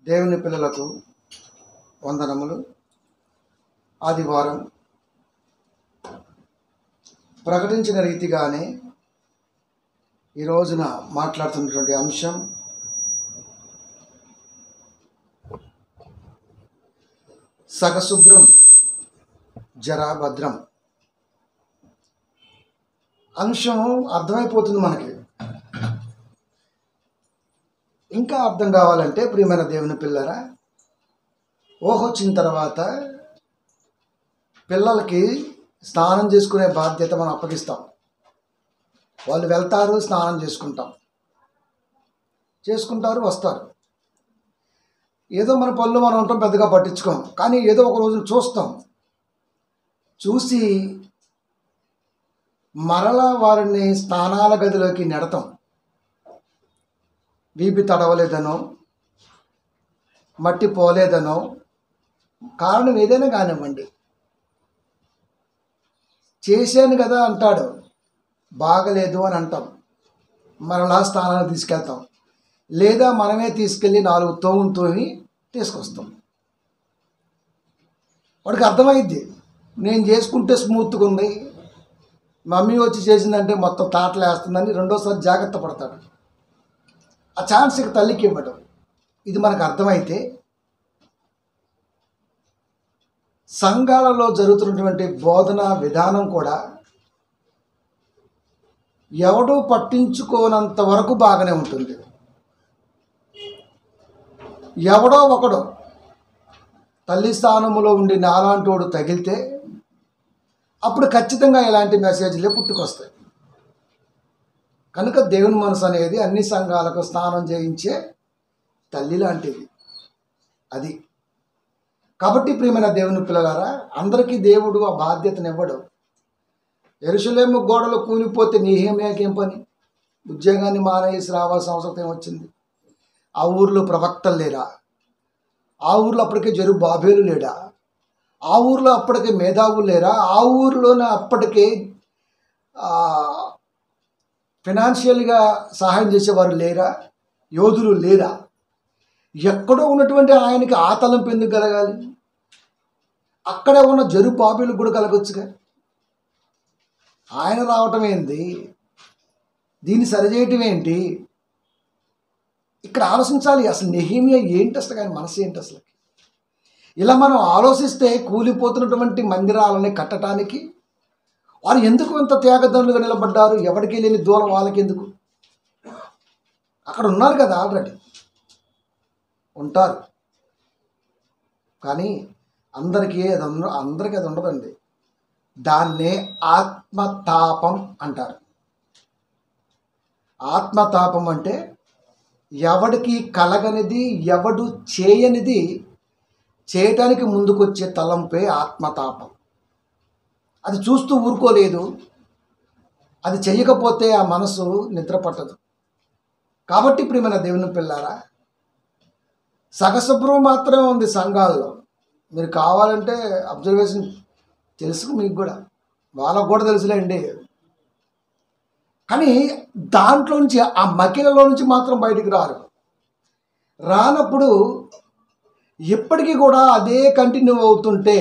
దేవుని పిల్లలకు వందనములు. ఆదివారం ప్రకటించిన రీతిగానే ఈ రోజున మాట్లాడుతున్నటువంటి అంశం సగశుభ్రం జరాభద్రం. అంశం అర్థమైపోతుంది మనకి. ఇంకా అర్థం కావాలంటే ప్రియమైన దేవుని పిల్లరా, వచ్చిన తర్వాత పిల్లలకి స్నానం చేసుకునే బాధ్యత మనం అప్పగిస్తాం. వాళ్ళు వెళ్తారు, స్నానం చేసుకుంటారు, వస్తారు. ఏదో మన పనులు మనం ఉంటాం, పెద్దగా పట్టించుకోం. కానీ ఏదో ఒక రోజున చూసి మరలా వారిని స్నానాల గదిలోకి నెడతాం. వీపి తడవలేదనో, మట్టి పోలేదనో, కారణం ఏదైనా కానివ్వండి, చేశాను కదా అంటాడు, బాగలేదు అని అంటాం. మరలా స్నానానికి తీసుకెళ్తాం, లేదా మనమే తీసుకెళ్ళి 4 తోమి తీసుకొస్తాం. వాడికి అర్థమైద్ది, నేను చేసుకుంటే స్మూత్గా ఉంది, మమ్మీ వచ్చి చేసిందంటే మొత్తం తాటలు వేస్తుందని రెండోసారి జాగ్రత్త పడతాడు. ఆ ఛాన్స్ ఇక తల్లికి ఇవ్వడం. ఇది మనకు అర్థమైతే సంఘాలలో జరుగుతున్నటువంటి బోధన విధానం కూడా ఎవడూ పట్టించుకోనంత వరకు బాగానే ఉంటుంది. ఎవడో ఒకడు తల్లి స్థానంలో ఉండి నాలాంటోడు తగిలితే అప్పుడు ఖచ్చితంగా ఇలాంటి మెసేజ్లే పుట్టుకొస్తాయి. కనుక దేవుని మనసు అనేది అన్ని సంఘాలకు స్నానం చేయించే తల్లి లాంటిది. అది కాబట్టి ప్రియమైన దేవుని పిల్లలారా, అందరికీ దేవుడు ఆ బాధ్యతను ఇవ్వడు. యెరూషలేము గోడలు కూలిపోతే నెహెమ్యాకేం పని? ఉద్యోగాన్ని మానేసి రావాల్సిన అవసరం ఏమొచ్చింది? ఆ ఊర్లో ప్రవక్తలు లేరా? ఆ ఊర్లో అప్పటికే జెరుబ్బాబెలు లేడా? ఆ ఊర్లో అప్పటికే మేధావులు లేరా? ఆ ఊరిలోనే అప్పటికే ఫినాన్షియల్గా సహాయం చేసేవారు లేరా? యోధులు లేరా? ఎక్కడో ఉన్నటువంటి ఆయనకి ఆ తలంపు ఎందుకు కలగాలి? అక్కడే ఉన్న జెరుబ్బాబెలు కూడా కలగొచ్చుగా. ఆయన రావటం ఏంటి? దీన్ని సరిచేయటం ఏంటి? ఇక్కడ ఆలోచించాలి. అసలు నెహెమ్యా ఏంటి, అసలు ఆయన మనసు ఏంటి? అసలు ఇలా మనం ఆలోచిస్తే కూలిపోతున్నటువంటి మందిరాలని కట్టడానికి వారు ఎందుకు ఇంత త్యాగదనులుగా నిలబడ్డారు? ఎవరికి లేని దూరం వాళ్ళకి ఎందుకు? అక్కడ ఉన్నారు కదా, ఆల్రెడీ ఉంటారు. కానీ అందరికీ అది ఉండదండి. దాన్నే ఆత్మతాపం అంటారు. ఆత్మతాపం అంటే ఎవడికి కలగనిది, ఎవడు చేయనిది చేయటానికి ముందుకొచ్చే తలంపే ఆత్మతాపం. అది చూస్తూ ఊరుకోలేదు, అది చెయ్యకపోతే ఆ మనసు నిద్ర పట్టదు. కాబట్టి ప్రియమైన దేవుని పిల్లారా, సగశుభ్రం మాత్రమే ఉంది సంఘాల్లో. మీరు కావాలంటే అబ్జర్వేషన్ తెలుసు, మీకు కూడా, వాళ్ళకు కూడా తెలుసులేండి. కానీ దాంట్లో నుంచి, ఆ మకిలలో నుంచి మాత్రం బయటికి రానప్పుడు ఇప్పటికీ కూడా అదే కంటిన్యూ అవుతుంటే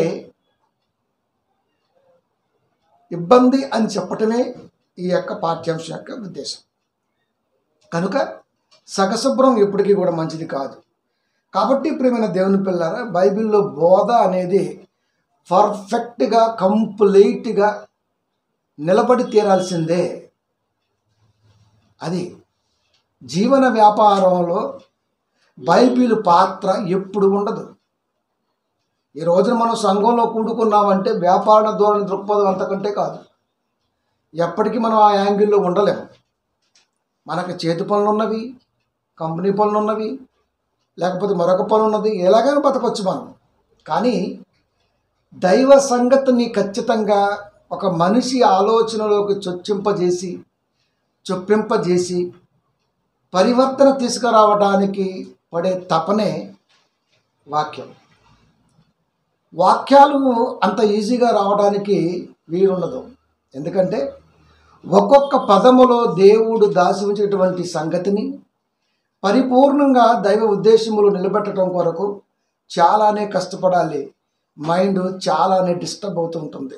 ఇబ్బంది అని చెప్పటమే ఈ యొక్క పాఠ్యాంశం యొక్క ఉద్దేశం. కనుక సగశుభ్రం ఎప్పటికీ కూడా మంచిది కాదు. కాబట్టి ప్రియమైన దేవుని పిల్లారా, బైబిల్లో బోధ అనేది పర్ఫెక్ట్గా, కంప్లీట్గా నిలబడి తీరాల్సిందే. అది జీవన వ్యాపారంలో బైబిల్ పాత్ర ఎప్పుడు ఉండదు. ఈ రోజున మనం సంఘంలో కూడుకున్నామంటే వ్యాపార ధోరణి దృక్పథం అంతకంటే కాదు. ఎప్పటికీ మనం ఆ యాంగిల్లో ఉండలేము. మనకు చేతి పనులు ఉన్నవి, కంపెనీ పనులు ఉన్నవి, లేకపోతే మరొక పని ఉన్నది, ఎలాగైనా బతకొచ్చు మనం. కానీ దైవ సంగతిని ఖచ్చితంగా ఒక మనిషి ఆలోచనలోకి చొప్పింపజేసి పరివర్తన తీసుకురావడానికి పడే తపనే వాక్యం. వాక్యాలు అంత ఈజీగా రావడానికి వీలుండదు. ఎందుకంటే ఒక్కొక్క పదములో దేవుడు దాచి ఉంచేటువంటి సంగతిని పరిపూర్ణంగా దైవ ఉద్దేశములు నిలబెట్టడం కొరకు చాలానే కష్టపడాలి. మైండ్ చాలానే డిస్టర్బ్ అవుతూ ఉంటుంది.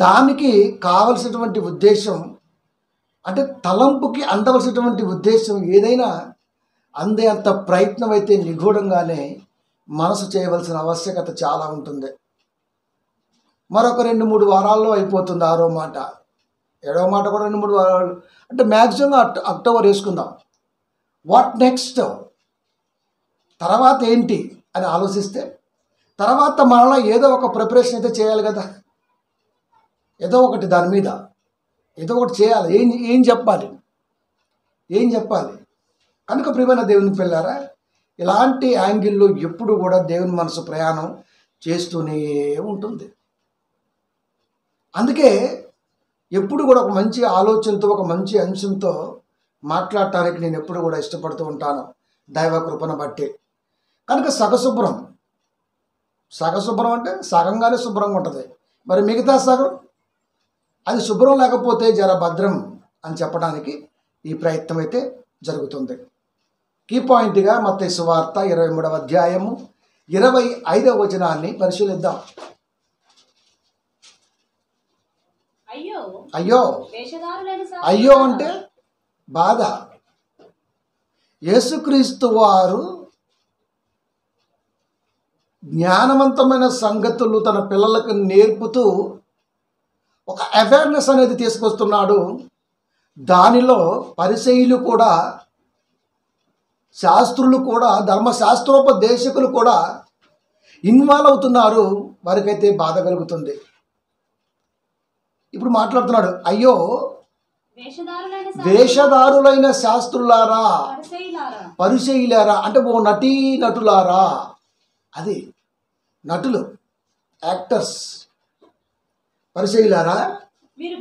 దానికి కావలసినటువంటి ఉద్దేశం అంటే తలంపుకి అందవలసినటువంటి ఉద్దేశం ఏదైనా అందే అంత ప్రయత్నం అయితే నిగూఢంగానే మనసు చేయవలసిన ఆవశ్యకత చాలా ఉంటుంది. మరొక 2-3 వారాల్లో అయిపోతుంది 6వ మాట. 7వ మాట కూడా 2-3 వారాలు అంటే మ్యాక్సిమం అక్టోబర్ వేసుకుందాం. వాట్ నెక్స్ట్, తర్వాత ఏంటి అని ఆలోచిస్తే తర్వాత మరలా ఏదో ఒక ప్రిపరేషన్ అయితే చేయాలి కదా. ఏదో ఒకటి దాని మీద ఏదో ఒకటి చేయాలి. ఏం చెప్పాలి, ఏం చెప్పాలి. కనుక ప్రియమైన దేవుని పిల్లారా, ఇలాంటి యాంగిల్లో ఎప్పుడు కూడా దేవుని మనసు ప్రయాణం చేస్తూనే ఉంటుంది. అందుకే ఎప్పుడు కూడా ఒక మంచి ఆలోచనతో ఒక మంచి అంశంతో మాట్లాడటానికి నేను ఎప్పుడు కూడా ఇష్టపడుతూ ఉంటాను, దైవ కృపను బట్టి. కనుక సగశుభ్రం అంటే సగంగానే శుభ్రంగా ఉంటుంది. మరి మిగతా సగం అది శుభ్రం లేకపోతే జర భద్రం అని చెప్పడానికి ఈ ప్రయత్నం అయితే జరుగుతుంది. కీ పాయింట్గా మత్తయి సువార్త 23వ అధ్యాయము 25వ వచనాన్ని పరిశీలిద్దాం. అయ్యో అయ్యో అంటే బాధ. యేసుక్రీస్తు వారు జ్ఞానవంతమైన సంగతులు తన పిల్లలకు నేర్పుతూ ఒక అవేర్నెస్ అనేది తీసుకొస్తున్నాడు. దానిలో పరిసయ్యులు కూడా, శాస్త్రులు కూడా, ధర్మశాస్త్రోపదేశకులు కూడా ఇన్వాల్వ్ అవుతున్నారు. వారికైతే బాధ కలుగుతుంది. ఇప్పుడు మాట్లాడుతున్నాడు, అయ్యో వేషధారులైన శాస్త్రులారా, పరిసయ్యులారా అంటే ఓ నటులారా. అది నటులు, యాక్టర్స్. పరిసయ్యులారా, మీరు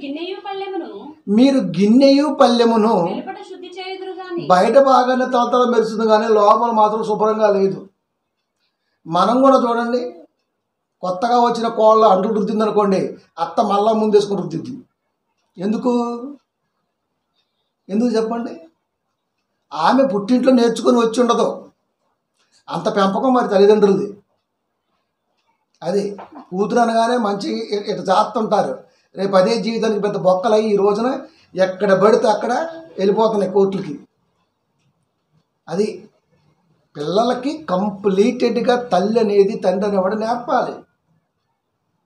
గిన్నెయు పల్లెమును బయట బాగానే తలతల మెరుస్తుంది కానీ లోపల మాత్రం శుభ్రంగా లేదు. మనం కూడా చూడండి, కొత్తగా వచ్చిన కోళ్ళ అంటు రుద్దింది అనుకోండి, అత్త మళ్ళా ముందేసుకొని రుద్దిద్ది. ఎందుకు చెప్పండి? ఆమె పుట్టింట్లో నేర్చుకొని వచ్చి ఉండదు. అంత పెంపకం మరి తల్లిదండ్రులది. అది కూతురు అనగానే మంచి ఇటు జాస్తుంటారు. రేపు అదే జీవితానికి పెద్ద బొక్కలయ్యి ఈ రోజున ఎక్కడ పడితే అక్కడ వెళ్ళిపోతున్నాయి కోర్టులకి. అది పిల్లలకి కంప్లీటెడ్గా తల్లి అనేది, తండ్రి అనేవాడు నేర్పాలి.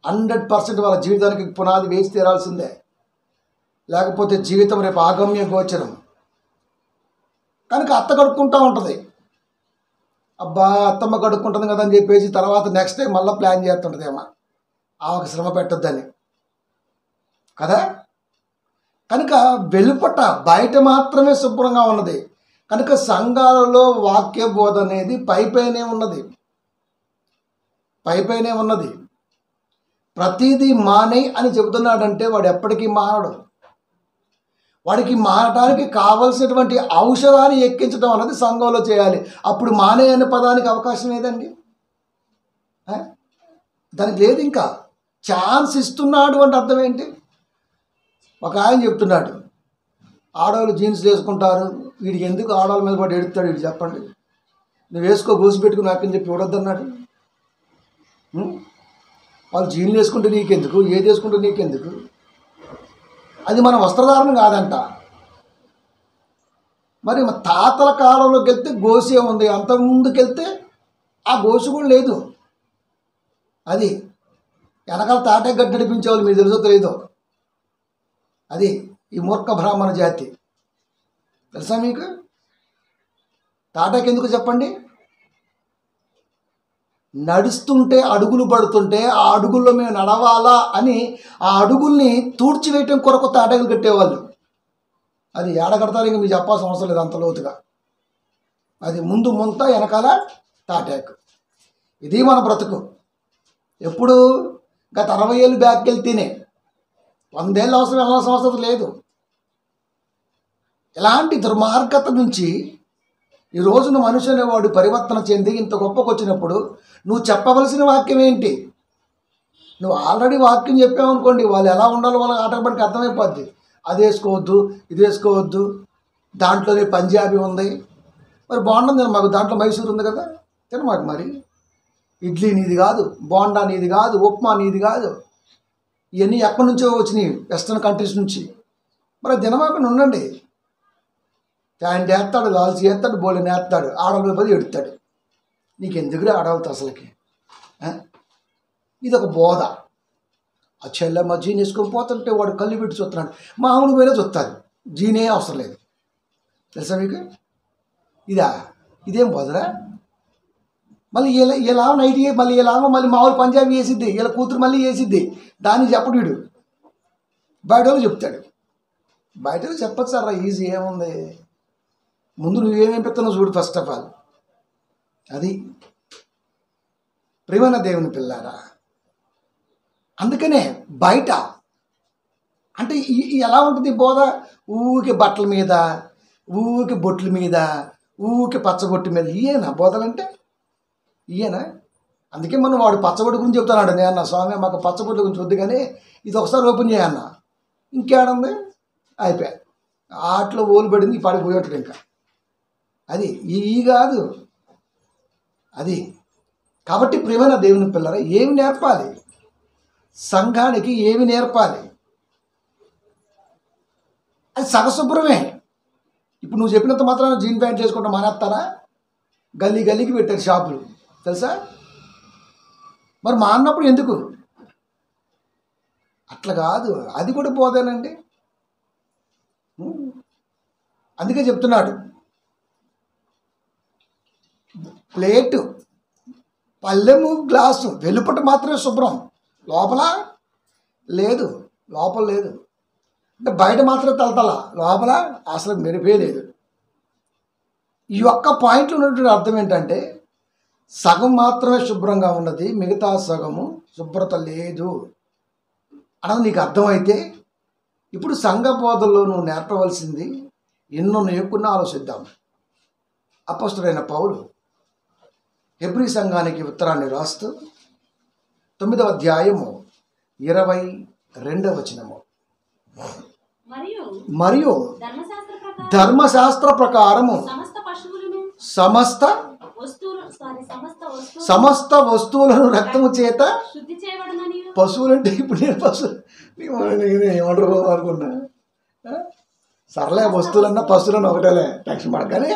100% వాళ్ళ జీవితానికి పునాది వేసి తీరాల్సిందే. లేకపోతే జీవితం రేపు ఆగమ్య గోచరం. కనుక అత్త కడుక్కుంటూ ఉంటుంది. అబ్బా అత్తమ్మ కడుక్కుంటుంది కదా అని చెప్పేసి తర్వాత నెక్స్ట్ టైం మళ్ళీ ప్లాన్ చేస్తుంటుంది ఏమో ఆమెకు శ్రమ పెట్టొద్దని కదా. కనుక వెలుపట బయట మాత్రమే శుభ్రంగా ఉన్నది. కనుక సంఘాలలో వాక్య బోధ అనేది పైపైనే ఉన్నది. ప్రతిదీ మానే అని చెబుతున్నాడంటే వాడు ఎప్పటికీ మానడు. వాడికి మానడానికి కావలసినటువంటి ఔషధాన్ని ఎక్కించడం అన్నది సంఘంలో చేయాలి. అప్పుడు మానే అనే పదానికి అవకాశం లేదండి. దానికి లేదు. ఇంకా ఛాన్స్ ఇస్తున్నాడు అంటే అర్థం ఏంటి? ఒక ఆయన చెప్తున్నాడు, ఆడవాళ్ళు జీన్స్ వేసుకుంటారు, వీడికి ఎందుకు ఆడవాళ్ళ మీద పడి ఎడుతాడు వీడు చెప్పండి. నువ్వు వేసుకో, గోసి పెట్టుకుని నాకని చెప్పి ఇవ్వడొద్దన్నాడు. వాళ్ళు జీన్లు వేసుకుంటే నీకెందుకు, ఏది వేసుకుంటే నీకెందుకు? అది మన వస్త్రధారణ కాదంట. మరి తాతల కాలంలోకి వెళ్తే గోసే ఉంది, అంత ముందుకెళ్తే ఆ గోసు కూడా లేదు. అది వెనకాల తాటే గడ్డి నడిపించేవాళ్ళు, మీకు తెలుసో తెలీదో. అది ఈ మూర్ఖ బ్రాహ్మణ జాతి. తెలుసా మీకు? తాటాకి ఎందుకు చెప్పండి? నడుస్తుంటే అడుగులు పడుతుంటే ఆ అడుగుల్లో మేము నడవాలా అని ఆ అడుగుల్ని తూడ్చివేయటం కొరకు తాటాకులు కట్టేవాళ్ళు. అది ఏడ కడతారు ఇంక మీకు చెప్పాల్సిన అవసరం లేదు అంత లోతుగా. అది ముందు ముంత వెనకాల తాటాకు. ఇది మన బ్రతుకు. ఎప్పుడు గత 60 ఏళ్ళు బ్యాక్కి వెళ్తేనే, 100 ఏళ్ళ అవసరం వెళ్ళాల్సిన అవసరం లేదు. ఇలాంటి దుర్మార్గత నుంచి ఈ రోజున మనిషి అనేవాడు పరివర్తన చెంది ఇంత గొప్పకు వచ్చినప్పుడు నువ్వు చెప్పవలసిన వాక్యం ఏంటి? నువ్వు ఆల్రెడీ వాక్యం చెప్పావనుకోండి, వాళ్ళు ఎలా ఉండాలో వాళ్ళకి ఆటోమేటిక్గా అర్థమైపోద్ది. అది వేసుకోవద్దు, ఇది వేసుకోవద్దు. దాంట్లోనే పంజాబీ ఉంది. మరి బోండా నేను మాకు దాంట్లో మైసూర్ ఉంది కదా, తినమాకు. మరి ఇడ్లీ నీది కాదు, బోండా నీది కాదు, ఉప్మా నీది కాదు. ఇవన్నీ ఎక్కడి నుంచో వచ్చినాయి, వెస్ట్రన్ కంట్రీస్ నుంచి. మరి తినమాకుండా ఉండండి. ప్యాంట్ వేస్తాడు, లాల్చి వేస్తాడు, బోళ్ళని వేస్తాడు, ఆడవాళ్ళ పది ఎడుతాడు. నీకు ఎందుకు ఆడవాళ్ళతో అసలుకి? ఇది ఒక బోధ. ఆ చెల్లెమ్మ జీన్ వేసుకొని పోతుంటే వాడు కళ్ళు పెట్టి చూస్తున్నాడు, మామూలు పోయినా చూస్తాడు, జీనే అవసరం లేదు. తెలుసా మీకు? ఇదేం బోధరా? మళ్ళీ ఇలా నైట్ మళ్ళీ ఇలాగో మళ్ళీ మామూలు పంజాబీ వేసిద్ది, ఇలా కూతురు మళ్ళీ వేసిద్ది. దాన్ని చెప్పడు వీడు, బయట వాళ్ళు చెప్తాడు. బయట వాళ్ళు చెప్పచ్చు సార్, ఈజీ ఏముంది. ముందు నువ్వేమేం పెడుతున్నావు చూడు ఫస్ట్ ఆఫ్ ఆల్. అది ప్రియమైన దేవుని పిల్లారా. అందుకనే బయట అంటే ఎలా ఉంటుంది బోధ? ఊరికి బట్టల మీద, ఊరికి బొట్ల మీద, ఊరికి పచ్చబొట్టు మీద. ఇయేనా బోధలంటే? ఇయేనా? అందుకే మనం వాడు పచ్చబొట్టు గురించి చెప్తున్నాడు. నేను స్వామి మాకు పచ్చబొట్టు గురించి వద్దు, కానీ ఇది ఒకసారి ఓపెన్ చేయన్న. ఇంకేడుంది? అయిపోయా, ఆటలో ఓలు పడింది, పడిపోయి ఉంటాడు. ఇంకా అది కాదు అది. కాబట్టి ప్రియమైన దేవుని పిల్లరా, ఏమి నేర్పాలి సంఘానికి? ఏమి నేర్పాలి? అది సగశుభ్రమే. ఇప్పుడు నువ్వు చెప్పినంత మాత్రాన జీన్ ప్యాంట్ చేసుకుంటా మానేస్తారా? గల్లీ గల్లీకి పెట్టారు షాపులు, తెలుసా? మరి మా అన్నప్పుడు ఎందుకు? అట్లా కాదు, అది కూడా పోదేనండి. అందుకే చెప్తున్నాడు, ప్లేటు, పళ్ళెము, గ్లాసు వెలుపట మాత్రమే శుభ్రం, లోపల లేదు. లోపల లేదు అంటే బయట మాత్రమే తలతల, లోపల అసలు మెరిపే లేదు. ఈ ఒక్క పాయింట్లో ఉన్నటువంటి అర్థం ఏంటంటే, సగం మాత్రమే శుభ్రంగా ఉన్నది, మిగతా సగము శుభ్రత లేదు అన్నది నీకు అర్థమైతే, ఇప్పుడు సంఘ బోధల్లో నువ్వు నేర్పవలసింది ఎన్నో నేర్పుకున్నా ఆలోచిద్దాం. అపొస్తలుడైన పౌలు హెబ్రీ సంఘానికి ఉత్తరాన్ని రాస్తూ 9వ అధ్యాయము 22వ వచనము, మరియు ధర్మశాస్త్ర ప్రకారము సమస్త వస్తువులను రక్తము చేత పశువులంటే ఇప్పుడు నేను పశువులు ఏమంటారు అనుకున్నా. సర్లే, వస్తువులన్నా పశువులన్నా ఒకటేలే, టెన్షన్ పడగానే.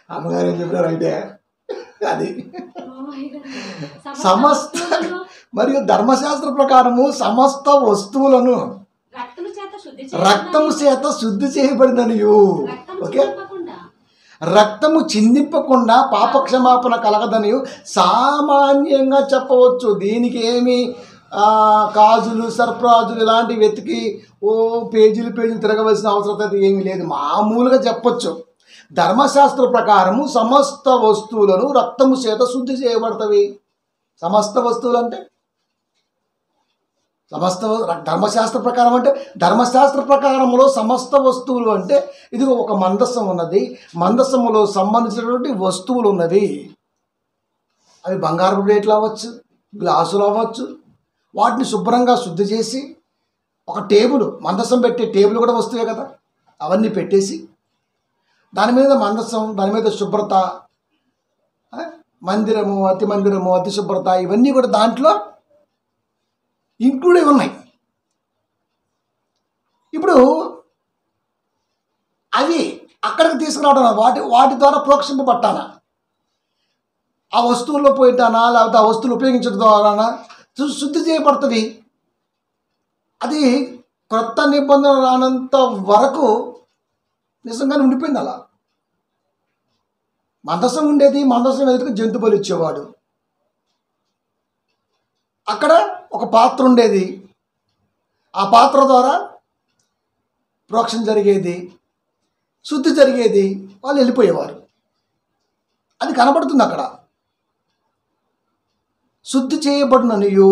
అమ్మగారు ఏం చెప్పినారు అంటే అది సమస్త మరియు ధర్మశాస్త్ర ప్రకారము సమస్త వస్తువులను రక్తము చేత శుద్ధి చేయబడిననియు. ఓకే, రక్తము చిందింపకుండా పాపక్షమాపణ కలగదనియు సామాన్యంగా చెప్పవచ్చు. దీనికి ఏమి కాజులు సర్ప్రాజులు ఇలాంటివి వెతికి పేజీలు తిరగవలసిన అవసరం అయితే ఏమీ లేదు, మామూలుగా చెప్పొచ్చు. ధర్మశాస్త్ర ప్రకారము సమస్త వస్తువులను రక్తము చేత శుద్ధి చేయబడతవి. సమస్త వస్తువులు అంటే ధర్మశాస్త్ర ప్రకారం అంటే ధర్మశాస్త్ర ప్రకారంలో సమస్త వస్తువులు అంటే ఇది ఒక మందసం ఉన్నది, మందసములో సంబంధించినటువంటి వస్తువులు ఉన్నవి. అవి బంగారపు ప్లేట్లు అవ్వచ్చు, గ్లాసులు అవ్వచ్చు. వాటిని శుభ్రంగా శుద్ధి చేసి ఒక టేబుల్, మందసం పెట్టే టేబుల్ కూడా వస్తువే కదా, అవన్నీ పెట్టేసి దాని మీద మందసం, దాని మీద శుభ్రత, మందిరము, అతి శుభ్రత, ఇవన్నీ కూడా దాంట్లో ఇంక్లూడ్ అయి ఉన్నాయి. ఇప్పుడు అవి అక్కడికి తీసుకురావడం, వాటి ద్వారా ప్రోక్షింపబట్టానా, ఆ వస్తువుల్లో పోయిటానా, లేకపోతే ఆ వస్తువులు ఉపయోగించడం ద్వారానా శుద్ధి చేయబడుతుంది. అది క్రొత్త నిబంధన రానంత వరకు నిజంగానే ఉండిపోయింది. అలా మందసం ఉండేది, మందసం ఎదురుకు జంతు బలి ఇచ్చేవాడు. అక్కడ ఒక పాత్ర ఉండేది, ఆ పాత్ర ద్వారా ప్రోక్షణ జరిగేది, శుద్ధి జరిగేది, వాళ్ళు వెళ్ళిపోయేవారు. అది కనబడుతుంది అక్కడ. శుద్ధి చేయబడిననియు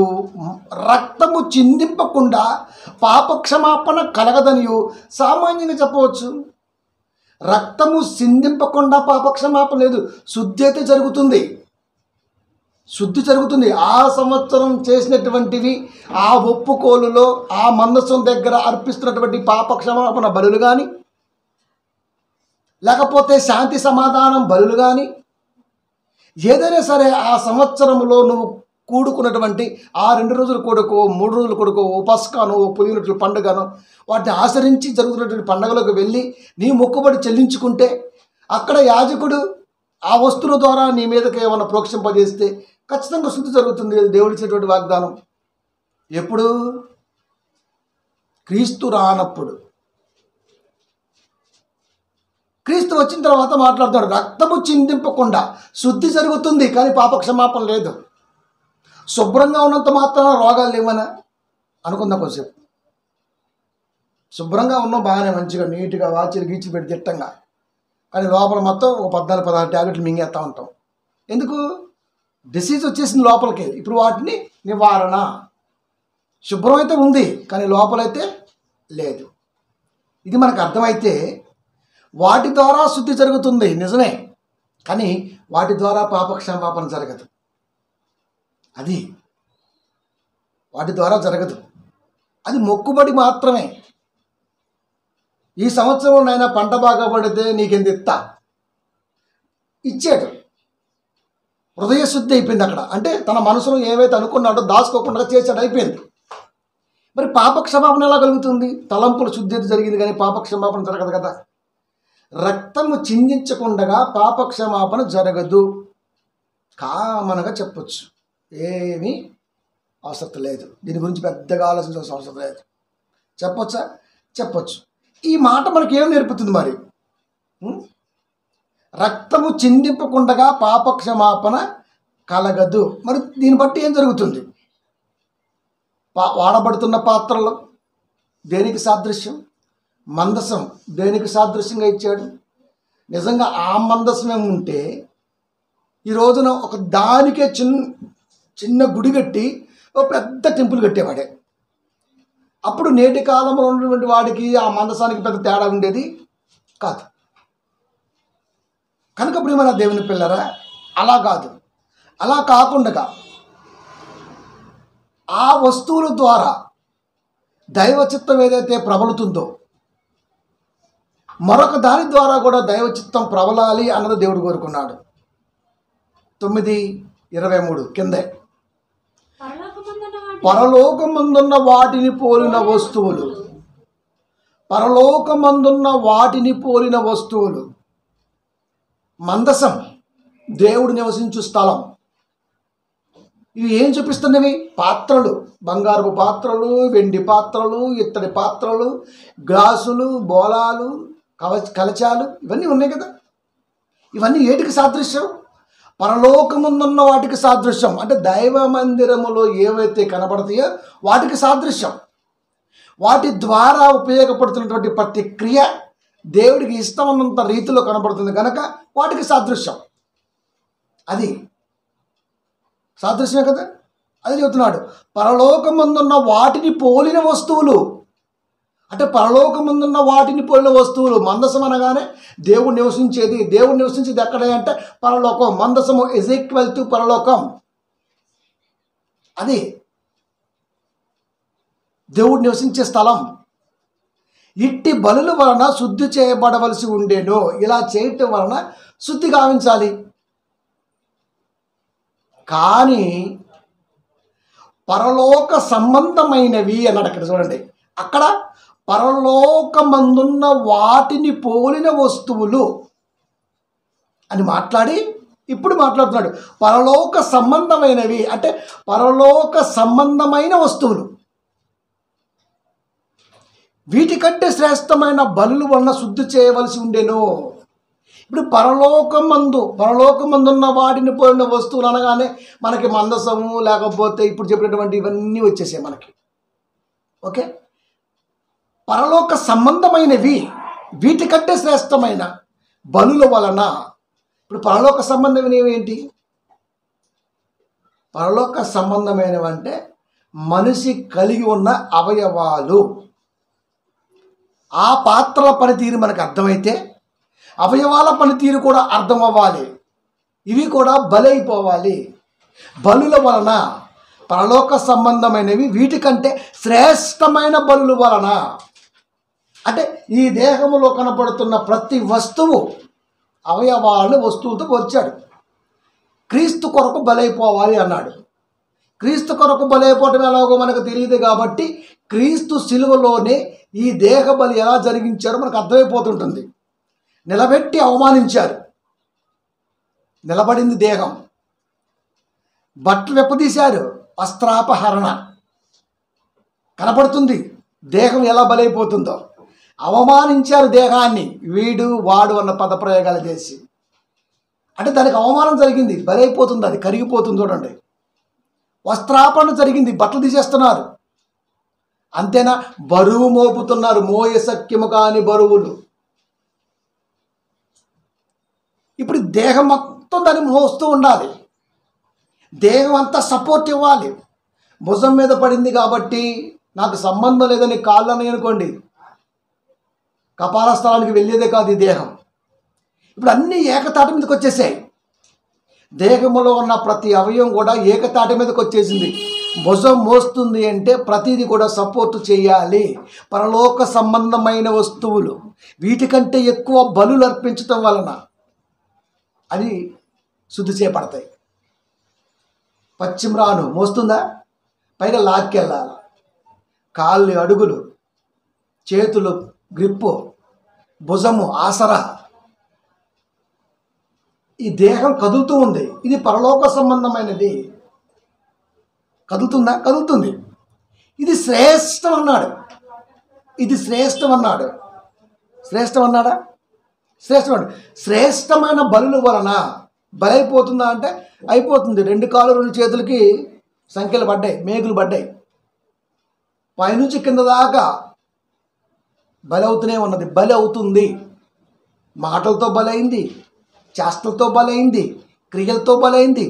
రక్తము చిందింపకుండా పాపక్షమాపణ కలగదనియు సామాన్యంగా చెప్పవచ్చు. రక్తము చిందింపకుండా పాపక్షమాపణ లేదు, శుద్ధి అయితే జరుగుతుంది. శుద్ధి జరుగుతుంది. ఆ సంవత్సరం చేసినటువంటివి, ఆ ఒప్పుకోలులో, ఆ మందసం దగ్గర అర్పిస్తున్నటువంటి పాప క్షమాపణ బలులు కానీ, లేకపోతే శాంతి సమాధానం బలులు కానీ, ఏదైనా సరే ఆ సంవత్సరంలో నువ్వు కూడుకున్నటువంటి ఆ 2 రోజులు కొడుకో, 3 రోజులు కొడుకో, ఓ పస్కాను, ఓ పులినట్లు పండుగను, వాటిని ఆచరించి జరుగుతున్నటువంటి పండుగలకు వెళ్ళి నీ మొక్కుబడి చెల్లించుకుంటే, అక్కడ యాజకుడు ఆ వస్తువుల ద్వారా నీ మీదకి ఏమైనా ప్రోక్షింపజేస్తే ఖచ్చితంగా శుద్ధి జరుగుతుంది. దేవుడు ఇచ్చినటువంటి వాగ్దానం. ఎప్పుడు? క్రీస్తు రానప్పుడు. క్రీస్తు వచ్చిన తర్వాత మాట్లాడుతాడు. రక్తము చిందింపకుండా శుద్ధి జరుగుతుంది, కానీ పాప క్షమాపణ లేదు. శుభ్రంగా ఉన్నంత మాత్రాన రోగాలు లేవనా అనుకుందాం కొంచెంసేపు. శుభ్రంగా ఉన్నాం బాగానే, మంచిగా నీట్గా వాచిలు గీచి పెట్టి తిట్టంగా, కానీ లోపల మొత్తం ఒక 14-16 ట్యాబ్లెట్లు మింగేస్తూ ఉంటాం. ఎందుకు? డిసీజ్ వచ్చేసింది లోపలికి. ఇప్పుడు వాటిని నివారణ. శుభ్రం అయితే ఉంది, కానీ లోపలైతే లేదు. ఇది మనకు అర్థమైతే వాటి ద్వారా శుద్ధి జరుగుతుంది నిజమే, కానీ వాటి ద్వారా పాప క్షమాపణ జరగదు. అది వాటి ద్వారా జరగదు. అది మొక్కుబడి మాత్రమే. ఈ సంవత్సరం నైనా పంట బాగా పడితే నీకెంత ఇస్తా ఇచ్చాడు. హృదయ శుద్ధి అయిపోయింది అక్కడ. అంటే తన మనసులో ఏవైతే అనుకున్నాడో దాచుకోకుండా చేసాడు, అయిపోయింది. మరి పాప క్షమాపణ ఎలా కలుగుతుంది? తలంపుల శుద్ధి జరిగింది, కానీ పాప క్షమాపణ జరగదు కదా. రక్తము చిందించకుండా పాప క్షమాపణ జరగదు. కామనగా చెప్పొచ్చు, ఏమీ అవసరం లేదు. దీని గురించి పెద్దగా ఆలోచించాల్సిన అవసరం లేదు. చెప్పొచ్చా? చెప్పొచ్చు. ఈ మాట మనకి ఏం నేర్పుతుంది మరి? రక్తము చిందింపకుండా పాప క్షమాపణ కలగదు. మరి దీన్ని బట్టి ఏం జరుగుతుంది? వాడబడుతున్న పాత్రలు దేనికి సాదృశ్యం? మందసం దేనికి సాదృశ్యంగా ఇచ్చాడు? నిజంగా ఆ మందసమే ఉంటే ఈ రోజున ఒక దానికే చిన్న గుడి కట్టి ఒక పెద్ద టెంపుల్ కట్టేవాడే. అప్పుడు నేటి కాలంలో ఉన్నటువంటి వాడికి ఆ మందసానికి పెద్ద తేడా ఉండేది కాదు. కనుక ప్రియమైన దేవుని పిల్లరా, అలా కాదు. అలా కాకుండా ఆ వస్తువుల ద్వారా దైవ చిత్తం ఏదైతే ప్రబలుతుందో, మరొక దాని ద్వారా కూడా దైవ చిత్తం ప్రబలాలి అన్నది దేవుడు కోరుకున్నాడు. 9:23 కిందే, పరలోకమందున్న వాటిని పోలిన వస్తువులు, పరలోకమందున్న వాటిని పోలిన వస్తువులు. మందసం దేవుడు నివసించు స్థలం. ఇవి ఏం చూపిస్తున్నవి? పాత్రలు, బంగారపు పాత్రలు, వెండి పాత్రలు, ఇత్తడి పాత్రలు, గ్లాసులు, బోలాలు, కలచాలు, ఇవన్నీ ఉన్నాయి కదా. ఇవన్నీ ఏటికి సాదృశ్యం? పరలోకముందున్న వాటికి సాదృశ్యం. అంటే దైవ మందిరములో ఏవైతే కనబడతాయో వాటికి సాదృశ్యం. వాటి ద్వారా ఉపయోగపడుతున్నటువంటి ప్రతి క్రియ దేవుడికి ఇష్టమన్నంత రీతిలో కనబడుతుంది కనుక వాటికి సాదృశ్యం. అది సాదృశ్యమే కదా. అది చెబుతున్నాడు, పరలోకమందున్న వాటిని పోలిన వస్తువులు. అంటే పరలోకమందున్న వాటిని పోలిన వస్తువులు. మందసం అనగానే దేవుడు నివసించేది. దేవుడు నివసించేది ఎక్కడ అంటే పరలోకం. మందసము ఈజ్ ఈక్వల్ టు పరలోకం. అది దేవుడు నివసించే స్థలం. ఇట్టి బలుల వలన శుద్ధి చేయబడవలసి ఉండేను. ఇలా చేయటం వలన శుద్ధి గావించాలి. కానీ పరలోక సంబంధమైనవి అన్నాడు అక్కడ. చూడండి, అక్కడ పరలోకమందున్న వాటిని పోలిన వస్తువులు అని మాట్లాడి ఇప్పుడు మాట్లాడుతున్నాడు. పరలోక సంబంధమైనవి అంటే పరలోక సంబంధమైన వస్తువులు. వీటికంటే శ్రేష్టమైన బలుల వలన శుద్ధి చేయవలసి ఉండేను. ఇప్పుడు పరలోకమందున్న వాటిని పోలిన వస్తువులు అనగానే మనకి మందసము, లేకపోతే ఇప్పుడు చెప్పినటువంటి ఇవన్నీ వచ్చేసాయి మనకి. ఓకే, పరలోక సంబంధమైనవి, వీటికంటే శ్రేష్టమైన బలుల వలన. ఇప్పుడు పరలోక సంబంధమైనవి ఏంటి? పరలోక సంబంధమైనవి అంటే మనిషి కలిగి ఉన్న అవయవాలు. ఆ పాత్రల పనితీరు మనకు అర్థమైతే అవయవాల పనితీరు కూడా అర్థం అవ్వాలి. ఇవి కూడా బలైపోవాలి. బలుల వలన, పరలోక సంబంధమైనవి, వీటికంటే శ్రేష్టమైన బలుల వలన. అంటే ఈ దేహములో కనపడుతున్న ప్రతి వస్తువు, అవయవాలు వస్తువులతో వచ్చాడు. క్రీస్తు కొరకు బలైపోవాలి అన్నాడు. క్రీస్తు కొరకు బలైపోవటం ఎలాగో మనకు తెలియదు కాబట్టి క్రీస్తు శిలువలోనే ఈ దేహ బలి ఎలా జరిగించారో మనకు అర్థమైపోతుంటుంది. నిలబెట్టి అవమానించారు, నిలబడింది దేహం. బట్టలు వెప్పదీశారు, వస్త్రాపహరణ కనపడుతుంది దేహం ఎలా బలైపోతుందో. అవమానించారు దేహాన్ని, వీడు వాడు అన్న పదప్రయోగాలు చేసి. అంటే దానికి అవమానం జరిగింది, బలైపోతుంది, అది కరిగిపోతుంది. చూడండి, వస్త్రాపహరణ జరిగింది, బట్టలు తీసేస్తున్నారు. అంతేనా, బరువు మోపుతున్నారు, మోయ సఖ్యము కాని బరువులు. ఇప్పుడు దేహం మొత్తం దాన్ని మోస్తూ ఉండాలి, దేహం అంతా సపోర్ట్ ఇవ్వాలి. భుజం మీద పడింది కాబట్టి నాకు సంబంధం లేదని కాళ్ళని అనుకోండి, కపాల స్థలానికి వెళ్ళేదే కాదు ఈ దేహం. ఇప్పుడు అన్నీ ఏకతాటి మీదకి వచ్చేసాయి. దేహంలో ఉన్న ప్రతి అవయవం కూడా ఏకతాటి మీదకి వచ్చేసింది. భుజం మోస్తుంది అంటే ప్రతిదీ కూడా సపోర్ట్ చేయాలి. పరలోక సంబంధమైన వస్తువులు, వీటికంటే ఎక్కువ బలులు అర్పించటం వలన అది శుద్ధి చేయబడతాయి. పశ్చిమరాను మోస్తుందా, పైగా లాక్కెళ్ళాలి. కాళ్ళు, అడుగులు, చేతులు గ్రిప్పు, భుజము ఆసరా. ఈ దేహం కదులుతూ ఉంది, ఇది పరలోక సంబంధమైనది. కదులుతుందా? కదులుతుంది. ఇది శ్రేష్టం అన్నాడు, ఇది శ్రేష్టం అన్నాడు. శ్రేష్టం అన్నాడా? శ్రేష్టం అన్నాడు. శ్రేష్టమైన బలుల వలన బలైపోతుందా అంటే అయిపోతుంది. 2 కాళ్ళు 2 చేతులకి సంఖ్యలు పడ్డాయి, మేకులు పడ్డాయి, పైనుంచి కింద దాకా బలి అవుతూనే ఉన్నది. బలి అవుతుంది, మాటలతో బలైంది, చేష్టలతో బలైంది, క్రియలతో బలైంది.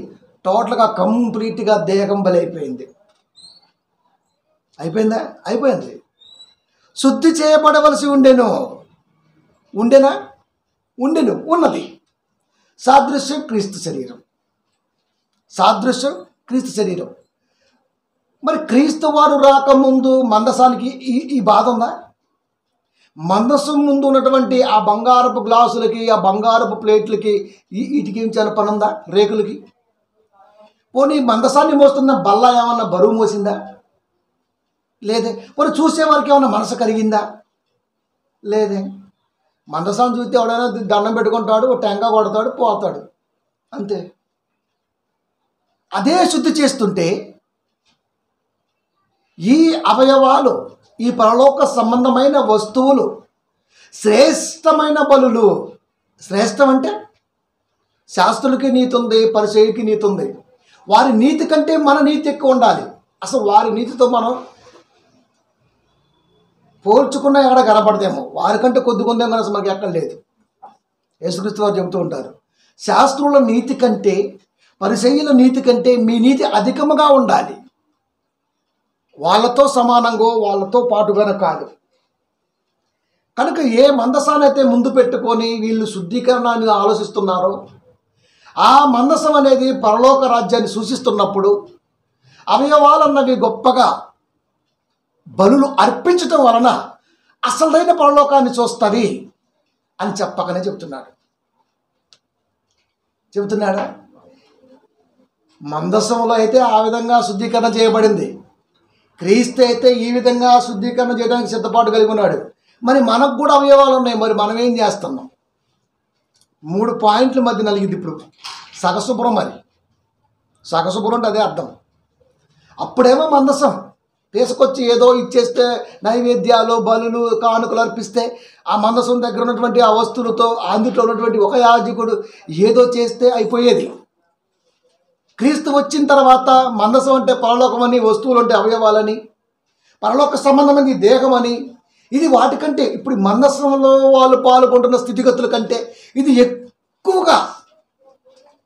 టోటల్గా కంప్లీట్గా దేహం బలైపోయింది. అయిపోయిందా? అయిపోయింది. శుద్ధి చేయబడవలసి ఉండెను. ఉండెనా? ఉండెను, ఉన్నది. సాదృశ్యం క్రీస్తు శరీరం, సాదృశ్యం క్రీస్తు శరీరం. మరి క్రీస్తు వారు రాకముందు మందసానికి ఈ బాధ ఉందా? మందసం ముందు ఉన్నటువంటి ఆ బంగారపు గ్లాసులకి, ఆ బంగారపు ప్లేట్లకి, వీటికి ఏం పని ఉందా? రేకులకి. పోనీ మందసాన్ని మోస్తున్న బల్ల ఏమన్నా బరువు మోసిందా? లేదే. పోనీ చూసేవారికి ఏమన్నా మనసు కలిగిందా? లేదే. మందసాన్ని చూస్తే ఎవడైనా దండం పెట్టుకుంటాడు, టెంగా కొడతాడు, పోతాడు, అంతే. అదే శుద్ధి చేస్తుంటే ఈ అవయవాలు, ఈ పరలోక సంబంధమైన వస్తువులు శ్రేష్టమైన బలులు. శ్రేష్టం అంటే శాస్త్రులకి నీతి ఉంది, పరిసయ్యులకి నీతి ఉంది. వారి నీతి కంటే మన నీతి ఎక్కువ ఉండాలి. అసలు వారి నీతితో మనం పోల్చుకున్న ఎక్కడ కనపడదేమో, వారికంటే కొద్ది కొందేమో అసలు మనకి ఎక్కడ లేదు. యేసుక్రీస్తు వారు చెబుతూ ఉంటారు, శాస్త్రుల నీతి కంటే, పరిసయ్యుల నీతి కంటే మీ నీతి అధికముగా ఉండాలి. వాళ్ళతో సమానంగా, వాళ్ళతో పాటుగానే కాదు. కనుక ఏ మందసానైతే ముందు పెట్టుకొని వీళ్ళు శుద్ధీకరణాన్ని ఆలోచిస్తున్నారో, ఆ మందసం అనేది పరలోక రాజ్యాన్ని సూచిస్తున్నప్పుడు అవయవాలన్నవి గొప్పగా బలులు అర్పించటం వలన అసలైన పరలోకాన్ని చూస్తుంది అని చెప్పకనే చెబుతున్నాడా? మందసంలో అయితే ఆ విధంగా శుద్ధీకరణ చేయబడింది, క్రీస్తు అయితే ఈ విధంగా శుద్ధీకరణ చేయడానికి సిద్ధపాటు కలిగి ఉన్నాడు. మరి మనకు కూడా అవయవాలు ఉన్నాయి, మరి మనం ఏం చేస్తున్నాం? 3 పాయింట్ల మధ్య నలిగింది ఇప్పుడు. సగశుభ్రం, మరి సగశుభ్రం అంటే అదే అర్థం. అప్పుడేమో మందసం తీసుకొచ్చి ఏదో ఇచ్చేస్తే, నైవేద్యాలు, బలులు, కానుకలు అర్పిస్తే, ఆ మందసం దగ్గర ఉన్నటువంటి ఆ వస్తువులతో, అందులో ఉన్నటువంటి ఒక యాజకుడు ఏదో చేస్తే అయిపోయేది. క్రీస్తు వచ్చిన తర్వాత మందసం అంటే పరలోకం అని, వస్తువులు అంటే అవయవాలని, పరలోక సంబంధమైన దేహం అని, ఇది వాటికంటే ఇప్పుడు మందసంలో వాళ్ళు పాల్గొంటున్న స్థితిగతుల కంటే ఇది ఎక్కువగా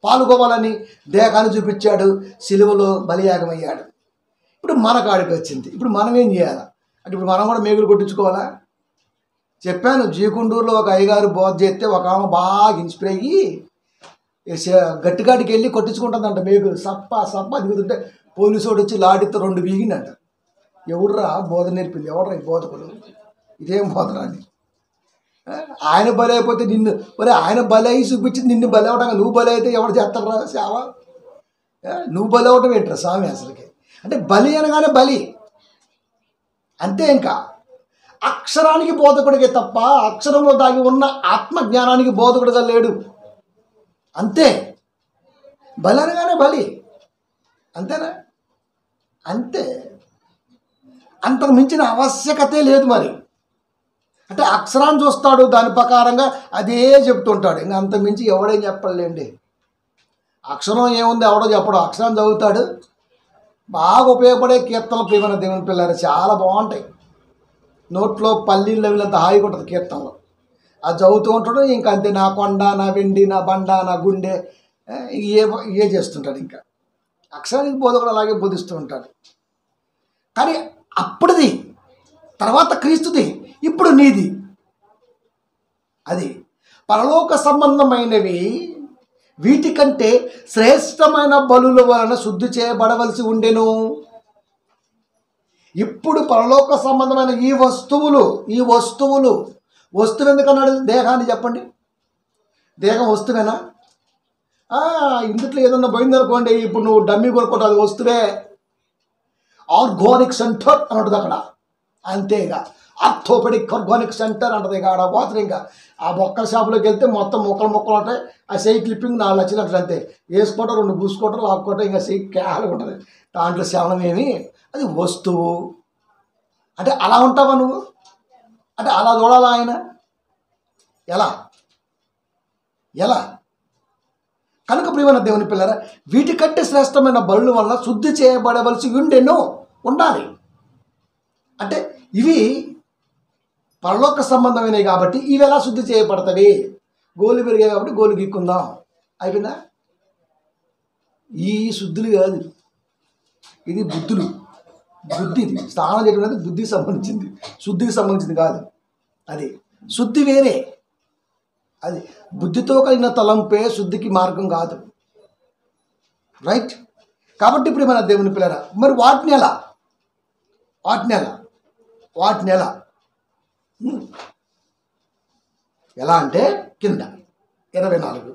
పాల్గొవాలని దేహాన్ని చూపించాడు, సిలువలో బలియాగమయ్యాడు. ఇప్పుడు మన కాడికి వచ్చింది. ఇప్పుడు మనం ఏం చేయాలి అంటే, ఇప్పుడు మనం కూడా మేకులు కొట్టించుకోవాలా? చెప్పాను, జీకుండూరులో ఒక అయ్యగారు బోధ చేస్తే ఒక ఆమె బాగా ఇన్స్పైర్ అయ్యి గట్టిగాడికి వెళ్ళి కొట్టించుకుంటుందంట మేకులు సప్ప దిగుతుంటే పోలీసు వాడు వచ్చి లాడితో 2 వీగినంట. ఎవడురా బోధ నేర్పింది, ఎవడరా ఈ బోధకుడు, ఇదేం బోధన అని. ఆయన బలి అయిపోతే నిన్ను మరి ఆయన బలి అయి చూపించింది నిన్ను బలి అవడం, నువ్వు బలి అయితే ఎవరు చేస్తారా సేవ? నువ్వు బలి అవడం ఏంట్రా స్వామి అసలుకి? అంటే బలి అనగానే బలి అంతే. ఇంకా అక్షరానికి బోధకుడికే తప్ప అక్షరంలో దాగి ఉన్న ఆత్మజ్ఞానానికి బోధకుడిగా లేడు. అంతే. బలి అనగానే బలి, అంతేనా? అంతే, అంతకు మించిన ఆవశ్యకతే లేదు. మరి అంటే అక్షరాన్ని చూస్తాడు, దాని ప్రకారంగా అదే చెప్తుంటాడు. ఇంకా అంత మించి ఎవడేం చెప్పలేండి. అక్షరం ఏముంది ఎవడో చెప్పడు, అక్షరం చదువుతాడు. బాగా ఉపయోగపడే కీర్తనలు ప్రియమైన దేవుని పిల్లలు చాలా బాగుంటాయి. నోట్లో పల్లీలు నవ్వినంత హాయిగా ఉంటుంది కీర్తనలు. అది చదువుతూ ఉంటాడు. ఇంకా అంతే, నా కొండ, నా వెండి, నా బండ, నా గుండె, ఏ చేస్తుంటాడు. ఇంకా అక్షరానికి బోధకుడు అలాగే బోధిస్తూ ఉంటాడు. కానీ అప్పుడుది, తర్వాత క్రీస్తుది, ఇప్పుడు నీది. అది పరలోక సంబంధమైనవి వీటికంటే శ్రేష్టమైన బలుల వలన శుద్ధి చేయబడవలసి ఉండెను. ఇప్పుడు పరలోక సంబంధమైన ఈ వస్తువులు వస్తువు ఎందుకన్నాడు? దేహాన్ని చెప్పండి. దేహం వస్తువేనా? ఇందుట్లో ఏదన్నా పోయిందనుకోండి, ఇప్పుడు నువ్వు డమ్మీ కొనుక్కుంటావు, అది వస్తువే. ఆర్గానిక్ సెంటర్ అని ఉంటుంది అక్కడ. అంతేగా ఆర్థోపెడిక్ ఆర్గానిక్ సెంటర్ అంటది. ఇక ఆడ పోతుంది. ఇంకా ఆ మొక్కల షాపులోకి వెళ్తే మొత్తం మొక్కలు ఉంటాయి. ఆ సెయి క్లిప్పింగ్ 4 లక్షలు అంతే. వేసుకోవటం, 2 పూసుకోవటం, లాక్కోవటం, ఇంకా సెయి క్యాలు ఉంటుంది. దాంట్లో శ్రవణం ఏమి, అది వస్తువు. అంటే అలా ఉంటావా నువ్వు? అంటే అలా చూడాలా ఆయన? ఎలా? కనుక ప్రియమైన దేవుని పిల్లరా, వీటికంటే శ్రేష్టమైన బలుల వల్ల శుద్ధి చేయబడవలసి ఉండాలి. అంటే ఇవి పరలోక సంబంధమైనవి కాబట్టి ఇవి ఎలా శుద్ధి చేయబడతాయి? గోలు పెరిగాయి కాబట్టి గోలు గీక్కుందాం, అయిపోయిందా? ఈ శుద్ధులు కాదు, ఇది బుద్ధులు. బుద్ధి, ఇది స్నానం చేయడం అనేది బుద్ధికి సంబంధించింది, శుద్ధికి సంబంధించింది కాదు. అది శుద్ధి వేరే. అది బుద్ధితో కలిగిన తలంపే శుద్ధికి మార్గం కాదు. రైట్? కాబట్టి ఇప్పుడు మన దేవుని పిల్లరా, మరి వాటిని ఎలా అంటే కింద 24,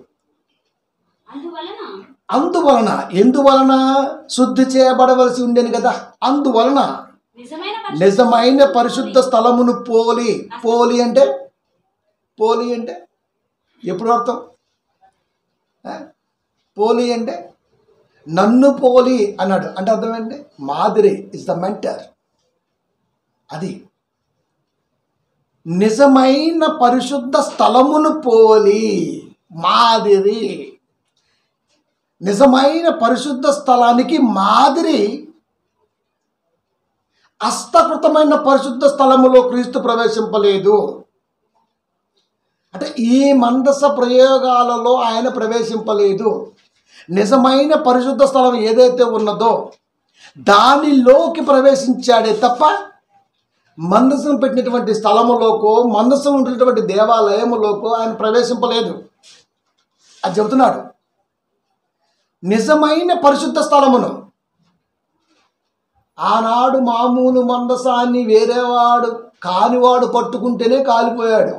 ఎందువలన శుద్ధి చేయబడవలసి ఉండేది కదా. అందువలన నిజమైన పరిశుద్ధ స్థలమును పోలి అంటే ఎప్పుడు అర్థం? పోలి అంటే నన్ను పోలి అన్నాడు. అంటే అర్థం ఏంటి? మాదిరి ఇస్ ద మెంటర్. అది నిజమైన పరిశుద్ధ స్థలమును పోలి, మాదిరి. నిజమైన పరిశుద్ధ స్థలానికి మాదిరి హస్తకృతమైన పరిశుద్ధ స్థలములో క్రీస్తు ప్రవేశింపలేదు. అంటే ఈ మందస ప్రయోగాలలో ఆయన ప్రవేశింపలేదు. నిజమైన పరిశుద్ధ స్థలం ఏదైతే ఉన్నదో దానిలోకి ప్రవేశించాడే తప్ప మందసం పెట్టినటువంటి స్థలములోకో, మందసం ఉంటున్నటువంటి దేవాలయములోకో ఆయన ప్రవేశింపలేదు. అది చెబుతున్నాడు. నిజమైన పరిశుద్ధ స్థలమును, ఆనాడు మామూలు మందసాన్ని వేరేవాడు కానివాడు పట్టుకుంటేనే కాలిపోయాడు.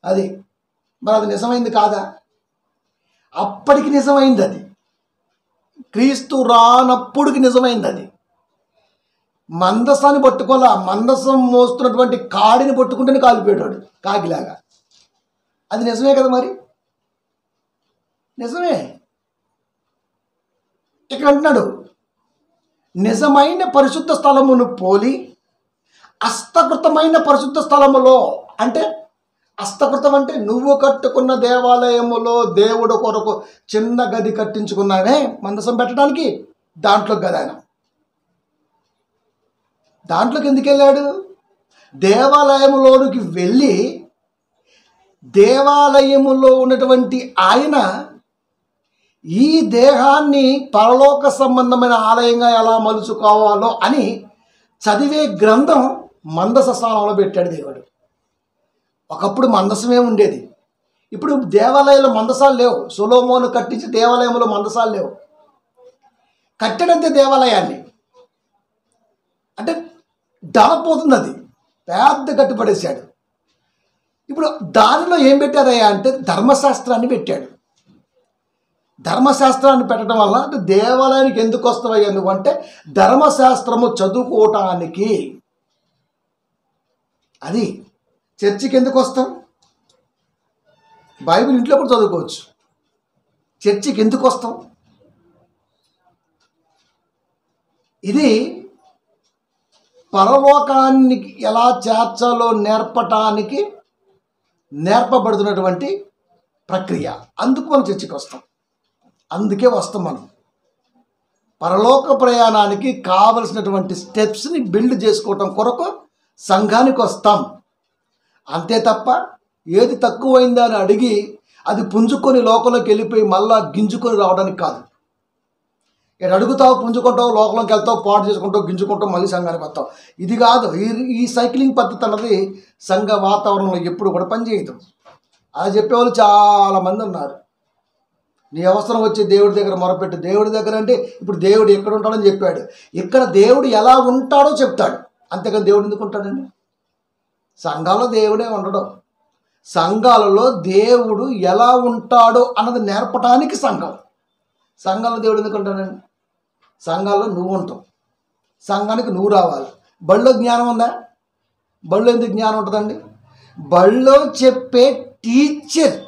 అది మరి అది నిజమైంది కాదా? అప్పటికి నిజమైంది. అది క్రీస్తు రానప్పుడుకి నిజమైంది. అది మందసాన్ని పట్టుకోలే, మందసం మోస్తున్నటువంటి కాడిని పట్టుకుంటేనే కాలిపోయాడు కాకిలాగా. అది నిజమే కదా. మరి నిజమే. ఇక్కడ అంటున్నాడు, నిజమైన పరిశుద్ధ స్థలమును పోలి హస్తకృతమైన పరిశుద్ధ స్థలములో. అంటే హస్తకృతం అంటే నువ్వు కట్టుకున్న దేవాలయములో దేవుడు కొరకు చిన్న గది కట్టించుకున్నావే మందసం పెట్టడానికి, దాంట్లో గది. ఆయన దాంట్లోకి ఎందుకు వెళ్ళాడు? దేవాలయములోనికి వెళ్ళి దేవాలయములో ఉన్నటువంటి ఆయన ఈ దేహాన్ని పరలోక సంబంధమైన ఆలయంగా ఎలా మలుచుకోవాలో అని చదివే గ్రంథం మందస స్థానంలో పెట్టాడు దేవుడు. ఒకప్పుడు మందసమే ఉండేది, ఇప్పుడు దేవాలయాల్లో మందసాలు లేవు. సొలొమోను కట్టించి దేవాలయంలో మందసాలు లేవు. కట్టడంతే దేవాలయాన్ని. అంటే డెవలప్ అవుతుంది, అది పెద్ద కట్టుబడేశాడు. ఇప్పుడు దానిలో ఏం పెట్టారయ్యా అంటే ధర్మశాస్త్రాన్ని పెట్టాడు. ధర్మశాస్త్రాన్ని పెట్టడం వల్ల అంటే దేవాలయానికి ఎందుకు వస్తావయ్యా నువ్వు అంటే ధర్మశాస్త్రము చదువుకోవటానికి. అది చర్చికి ఎందుకు వస్తాం? బైబిల్ ఇంట్లో కూడా చదువుకోవచ్చు. చర్చికి ఎందుకు వస్తాం? ఇది పరలోకానికి ఎలా చేర్చాలో నేర్పటానికి నేర్పబడుతున్నటువంటి ప్రక్రియ. అందుకు మనం చర్చికి వస్తాం. అందుకే వస్తాం మనం. పరలోక ప్రయాణానికి కావలసినటువంటి స్టెప్స్ని బిల్డ్ చేసుకోవటం కొరకు సంఘానికి వస్తాం. అంతే తప్ప ఏది తక్కువైందా అని అడిగి అది పుంజుకొని లోకంలోకి వెళ్ళిపోయి మళ్ళా గింజుకొని రావడానికి కాదు. ఇక్కడ అడుగుతావు, పుంజుకుంటావు, లోకంలోకి వెళ్తావు, పాటు చేసుకుంటావు, గింజుకుంటావు, మళ్ళీ సంఘానికి వస్తావు. ఇది కాదు. ఈ సైక్లింగ్ పద్ధతి అన్నది సంఘ వాతావరణంలో ఎప్పుడు కూడా పనిచేయదు. అది చెప్పేవాళ్ళు చాలామంది ఉన్నారు. నీ అవసరం వచ్చి దేవుడి దగ్గర మొరపెట్టు. దేవుడి దగ్గర అంటే ఇప్పుడు దేవుడు ఎక్కడ ఉంటాడని చెప్పాడు. ఇక్కడ దేవుడు ఎలా ఉంటాడో చెప్తాడు. అంతేకాని దేవుడు ఎందుకు ఉంటాడండి? సంఘాల్లో దేవుడే ఉండడం. సంఘాలలో దేవుడు ఎలా ఉంటాడో అన్నది నేర్పడానికి సంఘం. సంఘంలో దేవుడు ఎందుకు ఉంటాడండి? సంఘాల్లో నువ్వు ఉంటావు. సంఘానికి నువ్వు రావాలి. బళ్ళో జ్ఞానం ఉందా? బళ్ళో ఎందుకు జ్ఞానం ఉంటుందండి? బళ్ళో చెప్పే టీచర్లో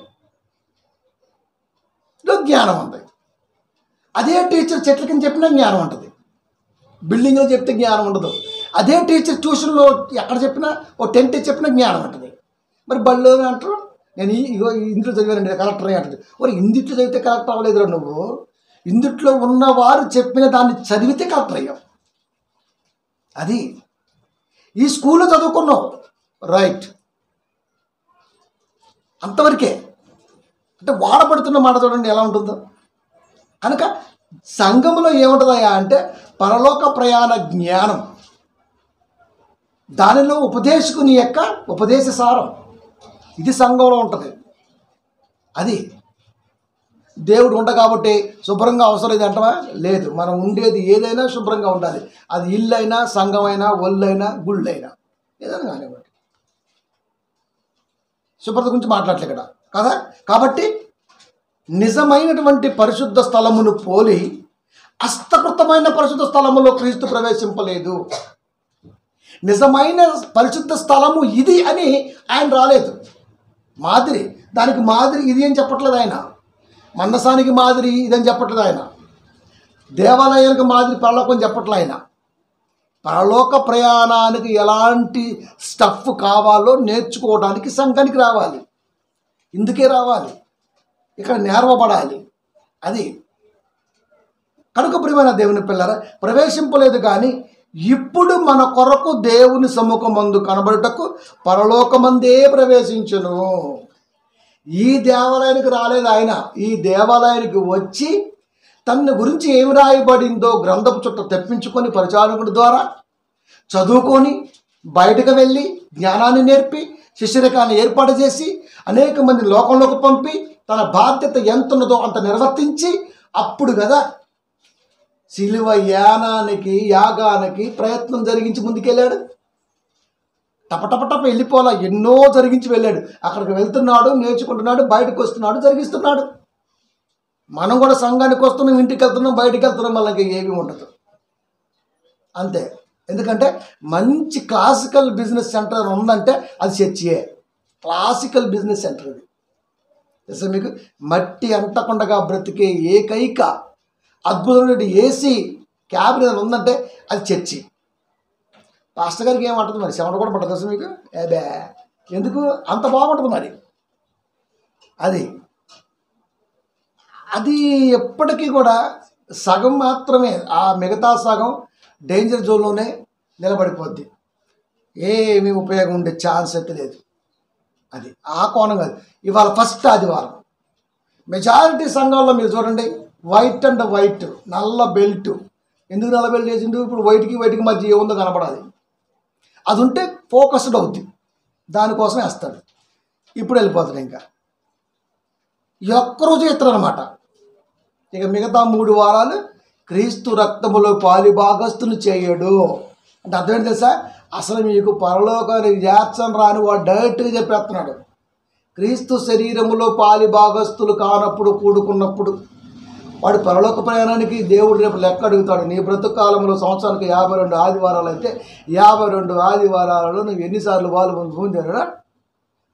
జ్ఞానం ఉంది. అదే టీచర్ చెట్ల కింద చెప్పినా జ్ఞానం ఉంటుంది. బిల్డింగ్లో చెప్తే జ్ఞానం ఉండదు. అదే టీచర్ ట్యూషన్లో ఎక్కడ చెప్పినా ఓ 10 చెప్పినా జ్ఞానం ఉంటుంది. మరి బళ్ళో అంటారు నేను ఇందులో చదివానండి కలెక్టర్ అంటుంది. మరి ఇందుట్లో చదివితే కలెక్టర్ అవ్వలేదురా నువ్వు. ఇందుట్లో ఉన్నవారు చెప్పిన దాన్ని చదివితే కలెక్టర్ అయ్యావు. అది ఈ స్కూల్లో చదువుకున్నావు, రైట్, అంతవరకే. అంటే వాడబడుతున్న మాట చూడండి ఎలా ఉంటుందో. కనుక సంఘంలో ఏముంటుందయ్యా అంటే పరలోక ప్రయాణ జ్ఞానం. దానిలో ఉపదేశకుని యొక్క ఉపదేశ సారం ఇది సంఘంలో ఉంటుంది. అది దేవుడు ఉండ కాబట్టి శుభ్రంగా అవసరం లేదు అంటవా? లేదు. మనం ఉండేది ఏదైనా శుభ్రంగా ఉండాలి. అది ఇల్లు అయినా, సంఘమైనా, ఒళ్ళైనా, గుళ్ళైనా, ఏదైనా కానివ్వండి. శుభ్రత గురించి మాట్లాడలే ఇక్కడ కదా. కాబట్టి నిజమైనటువంటి పరిశుద్ధ స్థలమును పోలి అస్తకృతమైన పరిశుద్ధ స్థలములో క్రీస్తు ప్రవేశింపలేదు. నిజమైన పరిశుద్ధ స్థలము ఇది అని ఆయన రాలేదు. మాదిరి, దానికి మాదిరి ఇది అని చెప్పట్లేదు ఆయన. మందసానికి మాదిరి ఇదని చెప్పట్లేదు ఆయన. దేవాలయానికి మాదిరి పరలోకం చెప్పట్లేదు ఆయన. పరలోక ప్రయాణానికి ఎలాంటి స్టఫ్ కావాలో నేర్చుకోవడానికి సంఘానికి రావాలి. ఇందుకే రావాలి, ఇక్కడ నేర్వబడాలి. అది కనుక ప్రియమైన దేవుని పిల్లరా, ప్రవేశింపలేదు కానీ ఇప్పుడు మన కొరకు దేవుని సముఖమందు కనబడుటకు పరలోకమందే ప్రవేశించును. ఈ దేవాలయానికి రాలేదు ఆయన. ఈ దేవాలయానికి వచ్చి తన గురించి ఏమి రాయబడిందో గ్రంథపు చుట్ట తెప్పించుకొని పరిచారకుడి ద్వారా చదువుకొని బయటకు వెళ్ళి జ్ఞానాన్ని నేర్పి శిష్యరికాన్ని ఏర్పాటు చేసి అనేక మంది లోకంలోకి పంపి తన బాధ్యత ఎంత ఉన్నదో అంత నిర్వర్తించి అప్పుడు కదా శిలువ యాగానికి ప్రయత్నం జరిగించి ముందుకెళ్ళాడు. టపటపటప వెళ్ళిపోలా, ఎన్నో జరిగించి వెళ్ళాడు. అక్కడికి వెళ్తున్నాడు, నేర్చుకుంటున్నాడు, బయటకు వస్తున్నాడు, జరిగిస్తున్నాడు. మనం కూడా సంఘానికి వస్తున్నాం, ఇంటికి వెళ్తున్నాం, బయటికి వెళ్తున్నాం, మనకి ఏమీ ఉండదు. అంతే. ఎందుకంటే మంచి క్లాసికల్ బిజినెస్ సెంటర్ ఉందంటే అది చర్చియే. క్లాసికల్ బిజినెస్ సెంటర్ ఇది. తెలుసా మీకు? మట్టి అంటకుండా బ్రతికే ఏకైక అద్భుతమైన ఏసీ క్యాబిన్ ఏదైనా ఉందంటే అది చర్చి. పాస్టర్ గారికి ఏమంటుంది మరి? చెమట కూడా పట్టదు తెలుసు మీకు? అదే ఎందుకు అంత బాగుంటుంది మరి. అది అది ఎప్పటికీ కూడా సగం మాత్రమే. ఆ మిగతా సగం డేంజర్ జోన్లోనే నిలబడిపోద్ది. ఏమీ ఉపయోగం ఉండే ఛాన్స్ అయితే లేదు. అది ఆ కోణం కాదు. ఇవాళ ఫస్ట్ ఆదివారం మెజారిటీ సంఘాల్లో మీరు చూడండి, వైట్ అండ్ వైట్, నల్ల బెల్ట్. ఎందుకు నల్ల బెల్ట్ వేసిండు? ఇప్పుడు వైట్కి మధ్య ఏముందో కనపడాలి. అది ఉంటే ఫోకస్డ్ అవుద్ది, దానికోసం వేస్తాడు. ఇప్పుడు వెళ్ళిపోతాడు ఇంకా. ఈ ఒక్కరోజు ఇస్తారనమాట. ఇక మిగతా 3 వారాలు క్రీస్తు రక్తములో పాలిభాగస్తులు చేయడు. అంటే అర్థమేంటి తెలుసా? అసలు మీకు పరలోకానికి చేర్చని రాని వాడు డైరెక్ట్గా చెప్పేస్తున్నాడు. క్రీస్తు శరీరములో పాలిభాగస్తులు కానప్పుడు కూడుకున్నప్పుడు వాడు పరలోక ప్రయాణానికి దేవుడు రేపు లెక్క అడుగుతాడు. నీ బ్రతుకు కాలంలో సంవత్సరానికి 52 ఆదివారాలు అయితే 52 ఆదివారాలలో నువ్వు ఎన్నిసార్లు వాళ్ళు పొందారా?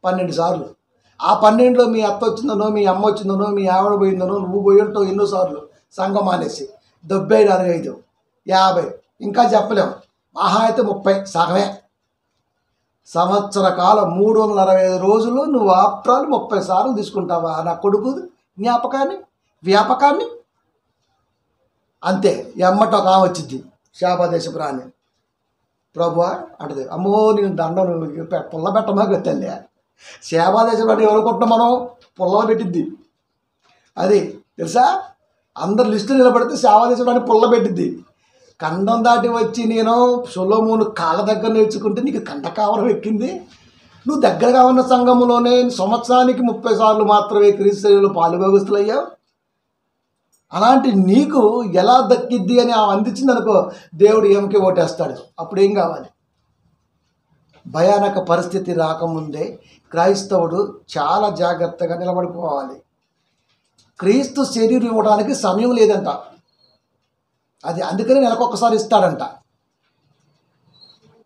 12 సార్లు. ఆ 12లో మీ అత్త వచ్చిందనో, మీ అమ్మ వచ్చిందనో, మీ ఆవిడ పోయిందనో, నువ్వు పోయి ఉంటావు ఎన్నోసార్లు సంఘం మానేసి. 70, 45, 50 ఇంకా చెప్పలేము. మహా అయితే 30 సగమే. సంవత్సర కాలం 365 రోజులు నువ్వు ఆప్రాలు 30 సార్లు తీసుకుంటావా నా కొడుకు జ్ఞాపకాన్ని, వ్యాపకాన్ని? అంతే. ఎమ్మట ఒక ఆమె వచ్చింది, శాపదేశపు రాణి. ప్రభువా అంటది, అమ్మో నేను దండం పుల్ల పెట్టమా తల్లి. శాపదేశపు రాణి ఎవరుకుంటున్నాం మనం? పుల్లలు పెట్టిద్ది. అది తెలుసా? అందరు లిస్టు నిలబడితే శాపదేశపు రాణి పుల్ల పెట్టిద్ది. ఖండం దాటి వచ్చి నేను సొలొమోను కాళ్ళ దగ్గర నేర్చుకుంటే నీకు కంఠకావరం ఎక్కింది. నువ్వు దగ్గరగా ఉన్న సంఘములోనే సంవత్సరానికి 30 సార్లు మాత్రమే క్రీస్తులో పాలుభాగస్తులయ్యావు. అలాంటి నీకు ఎలా దక్కిద్ది అని అందించింది అనుకో, దేవుడు ఏమికి ఓటేస్తాడు. అప్పుడు ఏం కావాలి? భయానక పరిస్థితి రాకముందే క్రైస్తవుడు చాలా జాగ్రత్తగా నిలబడిపోవాలి. క్రీస్తు శరీరం ఇవ్వడానికి సమయం లేదంట. అది అందుకని నెలకొకసారి ఇస్తాడంట.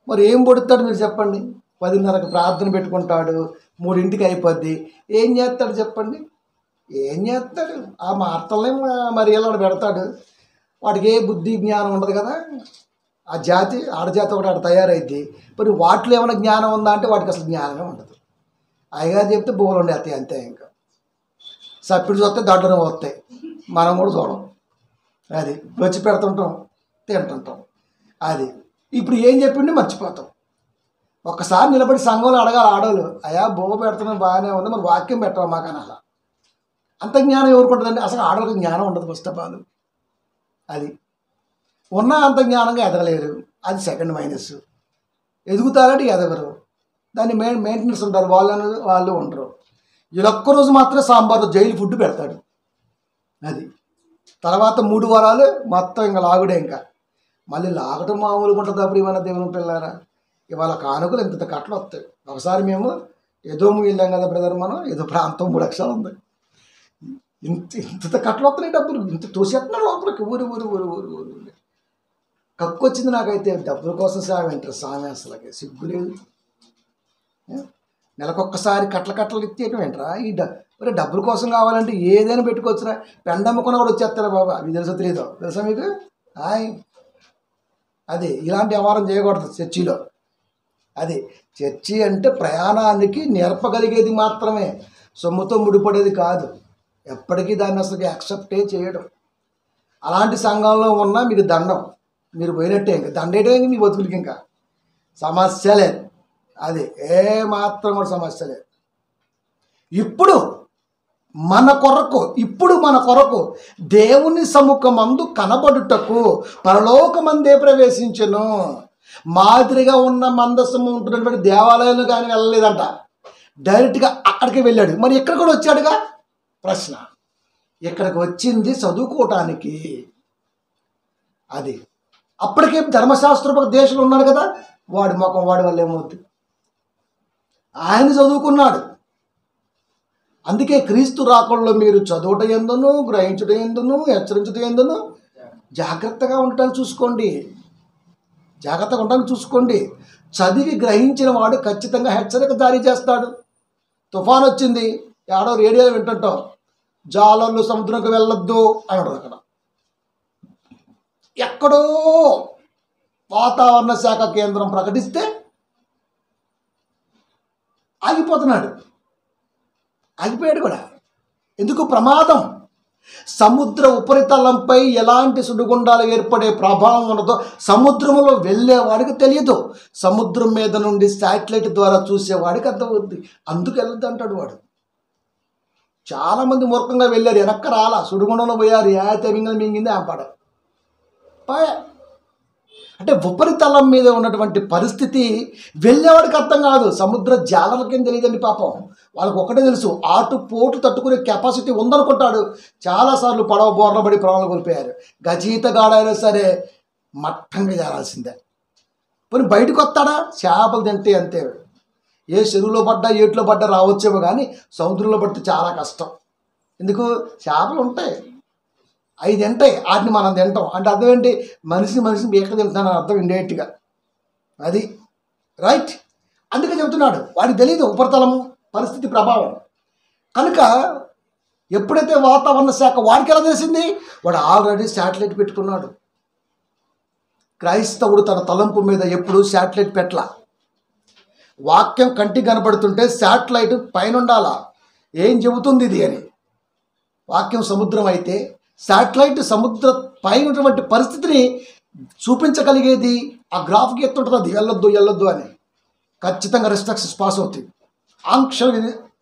మరి ఏం పొడుతాడు మీరు చెప్పండి? 10:30కి ప్రార్థన పెట్టుకుంటాడు, 3ంటికి అయిపోద్ది. ఏం చేస్తాడు చెప్పండి? ఏం చేస్తాడు? ఆ మార్తల్ని మరి ఎలా పెడతాడు? వాడికి ఏ బుద్ధి జ్ఞానం ఉండదు కదా. ఆ జాతి ఆడజాతి ఒకటి ఆడ తయారైద్ది. మరి వాటిలో ఏమైనా జ్ఞానం ఉందా అంటే వాటికి అసలు జ్ఞానమే ఉండదు. అయ్యగారు చెప్తే బోలు ఉండేస్తాయి అంతే. ఇంకా సప్పిడి చూస్తే దాంట్లోనే వస్తాయి, మనం కూడా చూడం. అది వచ్చి పెడుతుంటాం, తింటుంటాం. అది ఇప్పుడు ఏం చెప్పిండి మర్చిపోతాం. ఒక్కసారి నిలబడి సంఘంలో అడగాలి ఆడవాళ్ళు, అయ్యా బొమ్మ పెడుతున్నాం బాగానే ఉంది, మరి వాక్యం పెట్టాలి మాకు అనాల. అంత జ్ఞానం ఎవరికి ఉంటుందండి? అసలు ఆడవాళ్ళకి జ్ఞానం ఉండదు ఫస్ట్ ఆఫ్ ఆల్. అది ఉన్న అంత జ్ఞానంగా ఎదగలేరు. అది సెకండ్ మైనస్. ఎదుగుతారంటే ఎదగరు. దాన్ని మెయింటెనెన్స్ ఉంటారు, వాళ్ళు ఉండరు. వీళ్ళొక్కరోజు మాత్రమే సాంబార్లో జైలు ఫుడ్ పెడతాడు. అది తర్వాత 3 వారాలు మొత్తం ఇంకా లాగుడే. ఇంకా మళ్ళీ లాగటం మామూలుగా ఉంటుంది. అప్పుడు ఇవన్న దేవుని పిల్లారా, ఇవాళ కానుకలు ఇంత కట్టలు వస్తాయి. ఒకసారి మేము ఏదో వెళ్ళాం కదా బ్రదర్, మనం ఏదో ప్రాంతం 3 లక్షలు ఉంది, ఇంత కట్టలు వస్తున్నాయి, డబ్బులు ఇంత తోసేస్తున్నారు లోపలికి. ఊరు ఊరు ఊరు ఊరు ఊరు కక్కు వచ్చింది నాకైతే. డబ్బుల కోసం సామె అంటారు. సామె అసలుకి సిగ్గు లేదు. నెలకొక్కసారి కట్టలు ఎత్తేయటం ఏంట్రా? మరి డబ్బుల కోసం కావాలంటే ఏదైనా పెట్టుకోవచ్చురా. పెండమ్ముకున్న కూడా వచ్చేస్తారా బాబా. అవి తెలుసా తెలియదు? తెలుసా మీకు? అది ఇలాంటి వ్యవహారం చేయకూడదు చర్చిలో. అది చర్చి అంటే ప్రయాణానికి నేర్పగలిగేది మాత్రమే, సొమ్ముతో ముడిపడేది కాదు. ఎప్పటికీ దాన్ని అసలు యాక్సెప్టే చేయడం. అలాంటి సంఘంలో ఉన్న మీకు దండం, మీరు పోయినట్టే. ఇంకా దండేటే మీ బతుకులకి ఇంకా సమస్య లేదు. అది ఏమాత్రం కూడా సమస్య లేదు. ఇప్పుడు మన కొరకు దేవుని సముఖమందు కనబడుటకు పరలోకమందే ప్రవేశించెను. మాదిరిగా ఉన్న మందసము ఉంటున్నటువంటి దేవాలయాలు కానీ వెళ్ళలేదంట, డైరెక్ట్గా అక్కడికి వెళ్ళాడు. మరి ఇక్కడ కూడా వచ్చాడుగా? ప్రశ్న. ఇక్కడికి వచ్చింది చదువుకోవటానికి. అది అప్పటికే ధర్మశాస్త్రపు దేశంలో ఉన్నాడు కదా, వాడి ముఖం వాడి వల్ల ఏమవుద్ది? ఆయన చదువుకున్నాడు. అందుకే క్రీస్తు రాకడలో మీరు చదువుట ఎందును, గ్రహించుట ఎందును, హెచ్చరించుట ఎందును జాగ్రత్తగా ఉండటానికి చూసుకోండి. జాగ్రత్తగా ఉండడానికి చూసుకోండి. చదివి గ్రహించిన వాడు ఖచ్చితంగా హెచ్చరిక జారీ చేస్తాడు. తుఫాన్ వచ్చింది, ఏడో రేడియోలో వింటుంటాం, జాలర్లు సముద్రంకి వెళ్ళొద్దు అన్నాడు. అక్కడ ఎక్కడో వాతావరణ శాఖ కేంద్రం ప్రకటిస్తే ఆగిపోయాడు కూడా. ఎందుకు? ప్రమాదం. సముద్ర ఉపరితలంపై ఎలాంటి సుడిగుండాలు ఏర్పడే ప్రభావం ఉండదో సముద్రంలో వెళ్ళేవాడికి తెలియదు. సముద్రం మీద నుండి శాటిలైట్ ద్వారా చూసేవాడికి అర్థమవుద్ది. అందుకు వెళ్ళొద్దు అంటాడు వాడు. చాలామంది మూర్ఖంగా వెళ్ళారు, వెనక్క రాలా, సుడిగుండంలో పోయారు, మింగింది ఆపాడ. అంటే ఉపరితలం మీద ఉన్నటువంటి పరిస్థితి వెళ్ళేవాడికి అర్థం కాదు. సముద్ర జాలలకేం తెలియదండి పాపం. వాళ్ళకి ఒకటే తెలుసు, ఆటు పోటు తట్టుకునే కెపాసిటీ ఉందనుకుంటాడు. చాలాసార్లు పడవ బోర్లబడి ప్రాణాలు కోల్పోయారు. గజీతగాడైనా సరే మట్టంగా చేరాల్సిందే. పోనీ బయటకు వస్తాడా? చేపలు తింటే అంతే. ఏ చెరువులో పడ్డా ఏట్లో పడ్డా రావచ్చేమో, కానీ సముద్రంలో పడితే చాలా కష్టం. ఎందుకు? చేపలు ఉంటాయి, అవి తింటాయి, వాటిని మనం తింటాం. అంటే అర్థం ఏంటి? మనిషిని బీక తింటున్నాను అర్థం ఇండైరెక్ట్గా. అది రైట్. అందుకే చెబుతున్నాడు, వాడికి తెలియదు ఉపరితలం పరిస్థితి ప్రభావం. కనుక ఎప్పుడైతే వాతావరణ శాఖ వాడికి ఎలా తెలిసింది? వాడు ఆల్రెడీ శాటిలైట్ పెట్టుకున్నాడు. క్రైస్తవుడు తన తలంపు మీద ఎప్పుడు శాటిలైట్ పెట్టలా. వాక్యం కంటికి కనబడుతుంటే శాటిలైట్ పైన ఉండాలా, ఏం చెబుతుంది ఇది అని. వాక్యం సముద్రం అయితే శాటిలైట్ సముద్ర పైన ఉన్నటువంటి పరిస్థితిని చూపించగలిగేది ఆ గ్రాఫ్ గీత ఉంటుంది. అది వెళ్ళొద్దు అని ఖచ్చితంగా రిస్ట్రిక్షన్స్ పాస్ అవుతాయి, ఆంక్షలు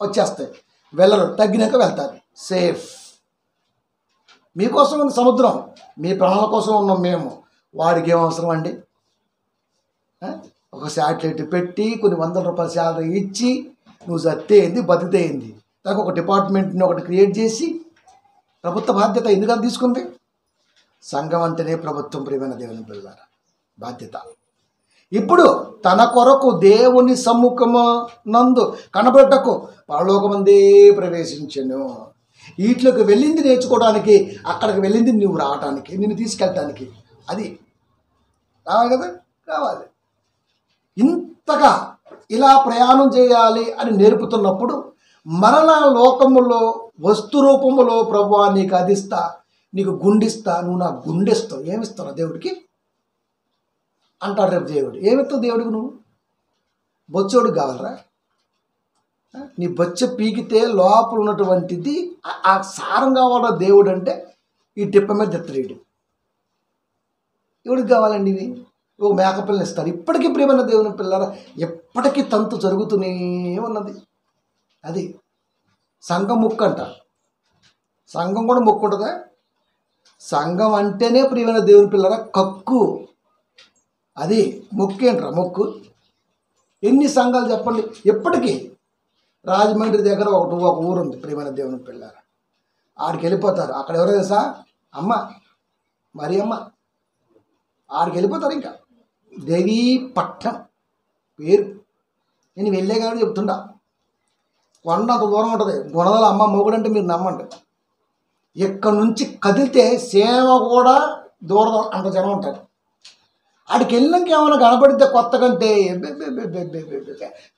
వచ్చేస్తాయి. వెళ్ళరు, తగ్గినాక వెళ్తారు, సేఫ్. మీకోసం ఉన్న సముద్రం, మీ ప్రాణాల కోసం ఉన్నాం మేము. వాడికి ఏం అవసరం అండి? ఒక శాటిలైట్ పెట్టి కొన్ని వందల రూపాయల శాలరీ ఇచ్చి నువ్వు చత్తేయింది బతికేయింది, దానికి ఒక డిపార్ట్మెంట్ని ఒకటి క్రియేట్ చేసి ప్రభుత్వ బాధ్యత ఎందుకని తీసుకుంది? సంఘం అంటేనే ప్రభుత్వం, ప్రియమైన దేవుని పిల్లలారా, బాధ్యత. ఇప్పుడు తన కొరకు దేవుని సమ్ముఖము నందు కనబడటకు పరలోకమందే ప్రవేశించెను. వీటిలోకి వెళ్ళింది నేర్చుకోవడానికి, అక్కడికి వెళ్ళింది నువ్వు రావటానికి, నిన్ను తీసుకెళ్ళటానికి. అది రావాలి కదా, కావాలి. ఇంతగా ఇలా ప్రయాణం చేయాలి అని నేర్పుతున్నప్పుడు మరలా లోకములో వస్తు రూపములో ప్రభువా నీకు అదిస్తా, నీకు గుండిస్తా, నువ్వు నాకు గుండెస్తావు. ఏమిస్తావు దేవుడికి అంటాడు రేపు దేవుడు. ఏమిస్తావు దేవుడికి? నువ్వు బొచ్చోడికి కావాలరా? నీ బొచ్చ పీకితే లోపల ఉన్నటువంటిది ఆ సారం కావాలా దేవుడు అంటే ఈ టిప్ప మీద తెత్తరీడు. ఎవడికి కావాలండి ఇవి? ఓ మేకపిల్లని ఇస్తారు. ఇప్పటికీ ప్రియమైన దేవుని పిల్లరా, ఎప్పటికీ తంతు జరుగుతూనే ఉన్నది. అది సంఘం మొక్కు అంట. సంఘం కూడా మొక్కు ఉంటుందా? సంఘం అంటేనే ప్రియమైన దేవుని పిల్లరా కక్కు. అది మొక్కేంట్రా మొక్కు. ఎన్ని సంఘాలు చెప్పండి. ఎప్పటికీ రాజమండ్రి దగ్గర ఒక ఊరు ఉంది ప్రియమైన దేవుని పిల్లరా, ఆడికి వెళ్ళిపోతారు. అక్కడ ఎవరో తెలుసా? అమ్మ మరి అమ్మ ఆడికి వెళ్ళిపోతారు. ఇంకా దేవీపట్నం పేరు. నేను వెళ్ళే కాబట్టి చెప్తుండా. కొండ అంత దూరం ఉంటుంది. గుణదల అమ్మ మొగుడంటే మీరు నమ్మండి. ఇక్కడ నుంచి కదిలితే సేవ కూడా దూరం, అంత జనం ఉంటారు. ఆడికి వెళ్ళినాక ఏమైనా కనపడితే కొత్త కంటే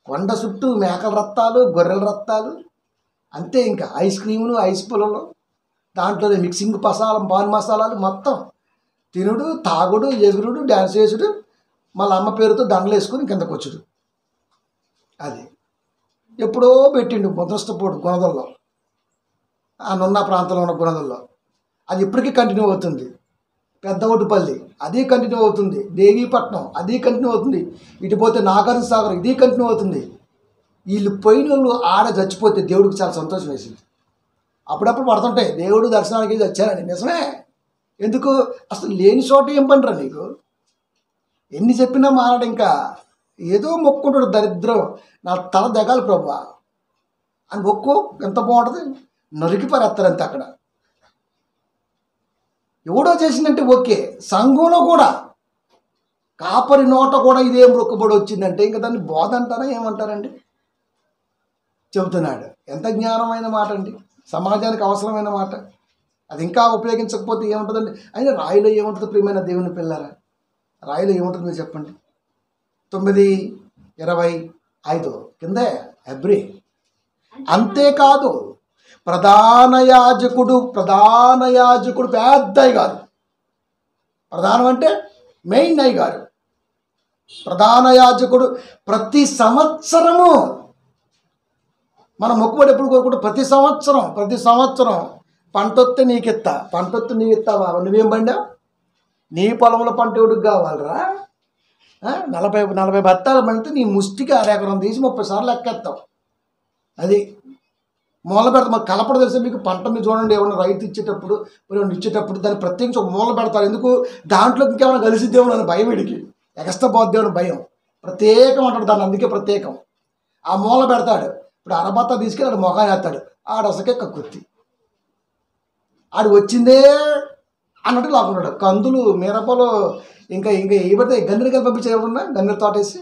కొండ చుట్టూ మేకల రత్తాలు, గొర్రెల రత్తాలు అంతే. ఇంకా ఐస్ క్రీములు, ఐస్ పొలలు, దాంట్లోనే మిక్సింగ్ పాన్ మసాలాలు మొత్తం తినుడు, తాగుడు, ఎగురుడు, డ్యాన్స్ చేసుడు, మళ్ళీ అమ్మ పేరుతో దండలు వేసుకుని కిందకు వచ్చుడు. అది ఎప్పుడో పెట్టిండు ముద్రష్టపోడు గుణదల్లో, ఆ నున్న ప్రాంతంలో ఉన్న గుణదల్లో. అది ఇప్పటికీ కంటిన్యూ అవుతుంది. పెద్ద ఒడ్డుపల్లి అది కంటిన్యూ అవుతుంది. దేవీపట్నం అది కంటిన్యూ అవుతుంది. ఇటు పోతే నాగార్జున సాగర్ ఇది కంటిన్యూ అవుతుంది. వీళ్ళు పోయిన వాళ్ళు ఆడ చచ్చిపోతే దేవుడికి చాలా సంతోషం వేసింది. అప్పుడప్పుడు పడుతుంటాయి దేవుడు దర్శనానికి వచ్చారని. నిజమే. ఎందుకు? అసలు లేని చోట ఏం పనిరా నీకు? ఎన్ని చెప్పినా మారాడు. ఇంకా ఏదో మొక్కుంటాడు, దరిద్రం నా తల దిగాలి ప్రభు అని మొక్కు. ఎంత బాగుంటుంది. నరికి పారేస్తారంతే అక్కడ. ఎవడో చేసిందంటే ఓకే. సంఘంలో కూడా కాపరి నోట కూడా ఇదేం మొక్కుబడి వచ్చిందంటే ఇంకా దాన్ని బోధ అంటారా ఏమంటారండి? చెబుతున్నాడు. ఎంత జ్ఞానమైన మాట అండి, సమాజానికి అవసరమైన మాట. అది ఇంకా ఉపయోగించకపోతే ఏముంటుందండి? అయినా రాయిలో ఏముంటుంది ప్రియమైన దేవుని పిల్లరా? రాయిలో ఏముంటుంది మీరు చెప్పండి. 9:25 కిందే హెబ్రీ. అంతేకాదు ప్రధాన యాజకుడు పెద్ద అయ్యగారు. ప్రధానం అంటే మెయిన్ అయ్యగారు. ప్రధాన యాజకుడు ప్రతి సంవత్సరము మనం మొక్కుబడి ఎప్పుడు కోరుకుంటే ప్రతి సంవత్సరం పంటొత్తే నీకెత్తా. పంటొత్తే నీకు ఇస్తావా? నువ్వేం పండావు? నీ పొలంలో పంట ఎవడికి కావాలరా? 40 బత్తాలు పండితే నీ ముష్టికి 1 ఎకరం తీసి 30 సార్లు ఎక్కేస్తావు. అది మూల పెడతారు. మరి కలపడ తెలిసే మీకు పంట మీరు చూడండి, ఏమన్నా రైతు ఇచ్చేటప్పుడు ఏమన్నా ఇచ్చేటప్పుడు దాన్ని ప్రత్యేకించి ఒక మూల పెడతారు. ఎందుకు? దాంట్లో ఇంకేమైనా కలిసిద్దేమో అని భయం, వీడికి ఎగస్ట్రా పోద్దేమని భయం. ప్రత్యేకం అంటాడు దాన్ని, అందుకే ప్రత్యేకం. ఆ మూల పెడతాడు. ఇప్పుడు అరబత్త తీసుకెళ్ళి ఆడు మొఖం వేస్తాడు, ఆడసకే కక్కుర్తి, ఆడు వచ్చిందే అన్నట్టు లాక్కున్నాడు. కందులు, మిరపలు, ఇంకా ఇంకా ఏ పడితే గన్నెరు కలిపి పంపించారు. ఎవరన్నా గన్నెర తోటేసి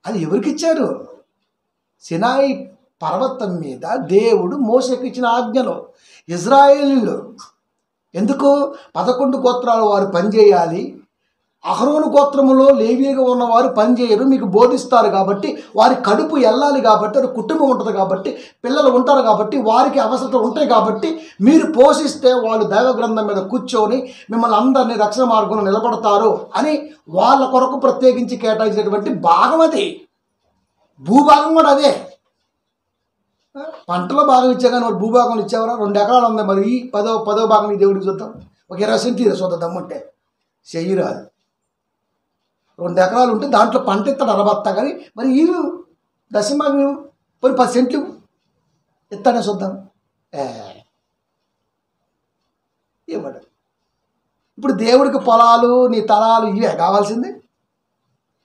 అది ఎవరికి ఇచ్చారు? సినాయి పర్వతం మీద దేవుడు మోషేకి ఇచ్చిన ఆజ్ఞలు. ఇజ్రాయేలీలు ఎందుకు 11 గోత్రాలు వారు పనిచేయాలి, అహరోను గోత్రములో లేవీగా ఉన్నవారు పనిచేయరు, మీకు బోధిస్తారు కాబట్టి, వారి కడుపు వెళ్ళాలి కాబట్టి, వారి కుటుంబం ఉంటుంది కాబట్టి, పిల్లలు ఉంటారు కాబట్టి, వారికి అవసరం ఉంటాయి కాబట్టి, మీరు పోషిస్తే వాళ్ళు దైవ గ్రంథం మీద కూర్చొని మిమ్మల్ని అందరినీ రక్షణ మార్గంలో నిలబడతారు అని వాళ్ళ కొరకు ప్రత్యేకించి కేటాయించినటువంటి భాగం అది. భూభాగం కూడా అదే. పంటలో భాగం ఇచ్చా కానీ మరి భూభాగం ఇచ్చేవరా? 2 ఎకరాలు ఉంది, మరి ఈ 10వ భాగం ఈ దేవుడికి చూద్దాం. ఒక 20 సెంటీలు చూద్దాం దమ్ముంటే. చెయ్యరాదు. 2 ఎకరాలు ఉంటే దాంట్లో పంట ఇస్తాడు అరబత్తా, కానీ మరి ఈ దశమాగం మరి 10 సెంట్లు ఇస్తాడే చూద్దాం. ఇవ్వడు. ఇప్పుడు దేవుడికి పొలాలు, నీ తలాలు ఇవే కావాల్సింది.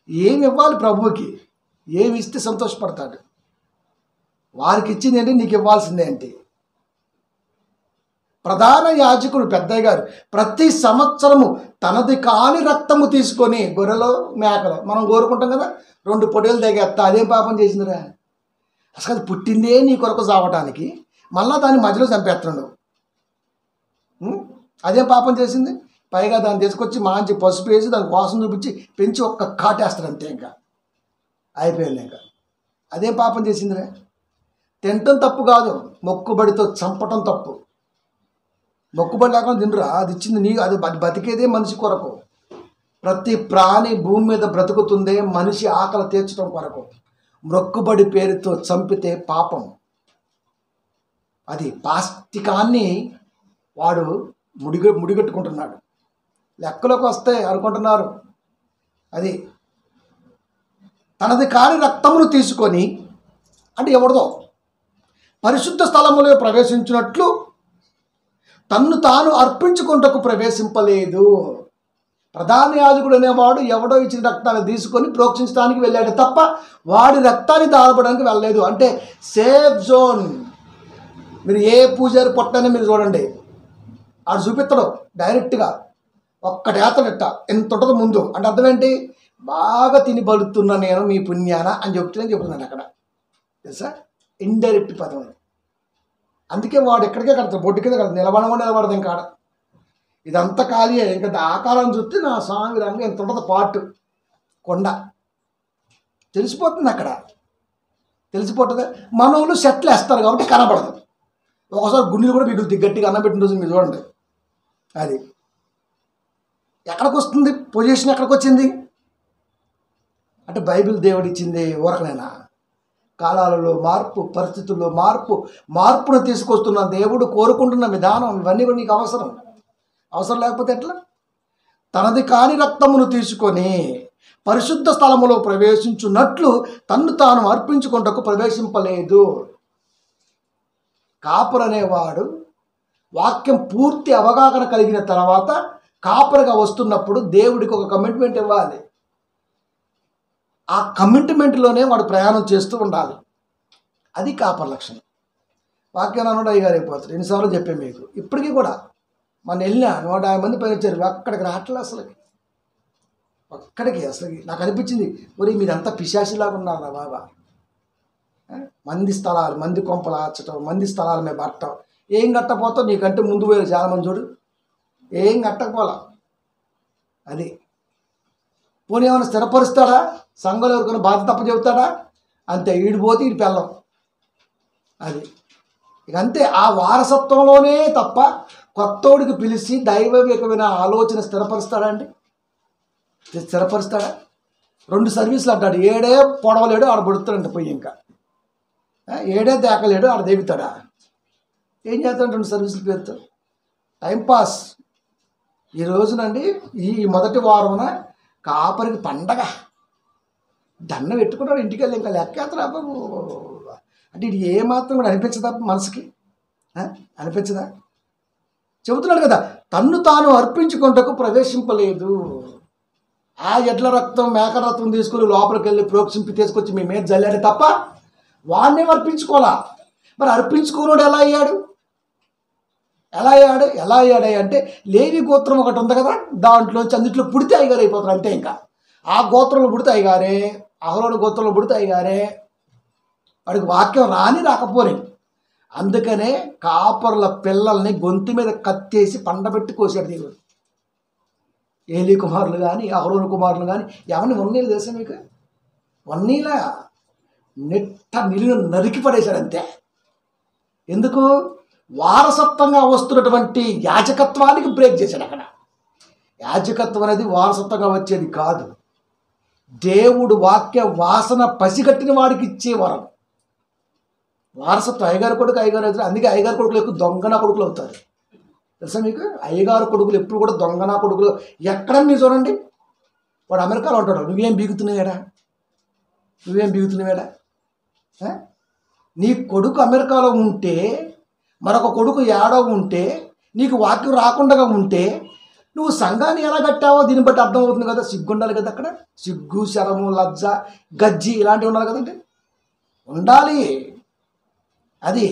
ఏమి ఇవ్వాలి ప్రభువుకి? ఏమి ఇస్తే సంతోషపడతాడు? వారికి ఇచ్చింది ఏంటి? నీకు ఇవ్వాల్సిందే ఏంటి? ప్రధాన యాజకుడు పెద్దయ్య గారు ప్రతి సంవత్సరము తనది కాని రక్తము తీసుకొని, గొర్రెలు మేకలు మనం కోరుకుంటాం కదా, 2 పొట్టేలు తెగేస్తా, అదేం పాపం చేసిందిరా? అసలు అది పుట్టిందే నీ కొరకు చావటానికి, మళ్ళా దాన్ని మధ్యలో చంపేస్తున్నాడు. అదేం పాపం చేసింది? పైగా దాన్ని తీసుకొచ్చి మంచి పసుపు వేసి దాని కోసం చూపించి పెంచి ఒక్క కాటేస్తాడు అంతే, ఇంకా అయిపోయింది. ఇంకా అదేం పాపం చేసిందిరా? తినటం తప్పు కాదు, మొక్కుబడితో చంపటం తప్పు. మొక్కుబడి లేకుండా తినరా? అది ఇచ్చింది నీ, అది బతికేదే మనిషి కొరకు. ప్రతి ప్రాణి భూమి మీద బ్రతుకుతుందే మనిషి ఆకలి తీర్చడం కొరకు. మొక్కుబడి పేరుతో చంపితే పాపం. అది పాస్తికాన్ని వాడు ముడిగట్టుకుంటున్నాడు. లెక్కలోకి వస్తే అనుకుంటున్నారు. అది తనది కాని రక్తమును తీసుకొని, అంటే ఎవరిదో పరిశుద్ధ స్థలములో ప్రవేశించినట్లు తన్ను తాను అర్పించుకుంటకు ప్రవేశింపలేదు. ప్రధాన యాజకుడు అనేవాడు ఎవడో ఇచ్చిన రక్తాన్ని తీసుకొని ప్రోక్షించడానికి వెళ్ళాడు తప్ప వాడి రక్తాన్ని దాల్పడానికి వెళ్ళలేదు. అంటే సేఫ్ జోన్. మీరు ఏ పూజారి పొట్టని మీరు చూడండి, ఆడు చూపిస్తాడు డైరెక్ట్గా ఒక్కటేతడట, ఎంత ఉంటుందో ముందు. అంటే అర్థం ఏంటి? బాగా తిని బలుతున్నా నేను మీ పుణ్యాన అని చెప్తున్నాను అక్కడ. తెలుసా? ఇండైరెక్ట్ పదం అది. అందుకే వాడు ఎక్కడికే కడతాడు, బొడ్డు కింద కడతాడు, నిలబడదు ఇంకా ఆడ. ఇదంతా ఖాళీ. ఇంకా ఆకారం చూస్తే నా స్వామి రంగు ఎంత ఉంటుందో పాటు కొండ తెలిసిపోతుంది. అక్కడ తెలిసిపోతుంది. మనోళ్ళు సెట్లు వేస్తారు కాబట్టి కనబడదు. ఒకసారి గుండెలు కూడా మీకు గట్టిగా అన్నబెట్టిన రోజు మీరు చూడండి. అది ఎక్కడికి వస్తుంది? పొజిషన్ ఎక్కడికి వచ్చింది అంటే బైబిల్ దేవుడు ఇచ్చింది ఊరకనైనా. కాలాలలో మార్పు, పరిస్థితుల్లో మార్పును తీసుకొస్తున్న దేవుడు కోరుకుంటున్న విధానం ఇవన్నీ కూడా నీకు అవసరం లేకపోతే ఎట్లా? తనది కాని రక్తమును తీసుకొని పరిశుద్ధ స్థలములో ప్రవేశించున్నట్లు తన్ను తాను అర్పించుకుంటకు ప్రవేశింపలేదు. కాపరు అనేవాడు వాక్యం పూర్తి అవగాహన కలిగిన తర్వాత కాపరుగా వస్తున్నప్పుడు దేవుడికి ఒక కమిట్మెంట్ ఇవ్వాలి. ఆ కమిట్మెంట్లోనే వాడు ప్రయాణం చేస్తూ ఉండాలి. అది కాపర్ లక్షణం. వాక్యం అన్నాడు అయ్యగారు అయిపోతారు. ఎన్నిసార్లు చెప్పే మీకు ఇప్పటికీ కూడా మన వెళ్ళినా 150 మంది పైన వచ్చారు. అక్కడికి రావట్లేదు అసలు నాకు అనిపించింది, మరి మీరంతా పిశాచిలాగా ఉన్నారు నా బాబా. మంది స్థలాలు, మంది కొంపలు ఆర్చటం, మంది స్థలాల మీద పట్టడం. ఏం కట్టపోతావు? నీకంటే ముందు పోయారు చాలామంది చూడు, ఏం కట్టకపోలా. అది పోనీ ఏమైనా స్థిరపరుస్తాడా? సంఘంలో ఎవరికైనా బాధ తప్ప చెబుతాడా? అంతే, ఈడిపోతే ఈడి పెళ్ళం. అది ఇక అంతే. ఆ వారసత్వంలోనే తప్ప కొత్తోడికి పిలిచి దైవవికమైన ఆలోచన స్థిరపరుస్తాడా అండి? స్థిరపరుస్తాడా? 2 సర్వీసులు అంటాడు. ఏడే పొడవలేడు, ఆడ పడుతాడంట పోయి. ఇంకా ఏడే దేకలేడు, ఆడ దేగుతాడా? ఏం చేస్తాడు 2 సర్వీసుల పేరుతో? టైంపాస్. ఈ రోజునండి ఈ మొదటి వారమున కాపరికి పండగ. దండం పెట్టుకున్నాడు ఇంటికి వెళ్ళి. ఇంకా లెక్కేస్తాడు బాబు. అంటే ఇది ఏమాత్రం కూడా అనిపించదా మనసుకి? అనిపించదా? చెబుతున్నాడు కదా, తన్ను తాను అర్పించుకుంటకు ప్రవేశింపలేదు. ఆ ఎడ్ల రక్తం మేక రక్తం తీసుకుని లోపలికి వెళ్ళి ప్రోక్షింపి తీసుకొచ్చి మీ మీద జల్లాడు తప్ప వాడిని అర్పించుకోవాలా. మరి అర్పించుకోనోడు ఎలా అయ్యాడు? ఎలా అయ్యాడు అంటే లేవి గోత్రం ఒకటి ఉంది కదా, దాంట్లోంచి అందుట్లో పుడితే అయ్యగారు అయిపోతారు అంతే. ఇంకా ఆ గోత్రంలో పుడితే అయ్యగారే, అహరోను గోత్రంలో పుడితే అయ్యగారే. వాడికి వాక్యం రాకపోని అందుకనే కాపర్ల పిల్లల్ని గొంతు మీద కత్తేసి పండబెట్టి కోసాడు దేవుడు. ఏలీ కుమారులు కానీ అహరోను కుమారులు కానీ ఎవరిని వన్నీలు తెలుసా మీకు? వన్నీలా నెట్ట నిలును నరికి పడేశాడు అంతే. ఎందుకు? వారసత్వంగా వస్తున్నటువంటి యాజకత్వానికి బ్రేక్ చేశాడు. అక్కడ యాజకత్వం అనేది వారసత్వంగా వచ్చేది కాదు, దేవుడు వాక్య వాసన పసిగట్టిన వాడికి ఇచ్చే వరం. వారసత్వం అయ్యగారు కొడుకు అయ్యగారు అవుతారు. అందుకే అయ్యగారు కొడుకులు ఎక్కువ దొంగనా కొడుకులు అవుతారు తెలుసా మీకు? అయ్యగారు కొడుకులు ఎప్పుడు కూడా దొంగనా కొడుకులు. ఎక్కడన్నా మీరు చూడండి, వాడు అమెరికాలో ఉంటాడు, నువ్వేం బీగుతున్నావేడా? నీ కొడుకు అమెరికాలో ఉంటే, మరొక కొడుకు ఏడో ఉంటే, నీకు వాక్యం రాకుండా ఉంటే నువ్వు సంఘాన్ని ఎలా కట్టావో దీన్ని బట్టి అర్థమవుతుంది కదా. సిగ్గు ఉండాలి కదా అక్కడ. సిగ్గు, శరము, లజ్జ, గజ్జి ఇలాంటివి ఉండాలి కదండి. ఉండాలి, అది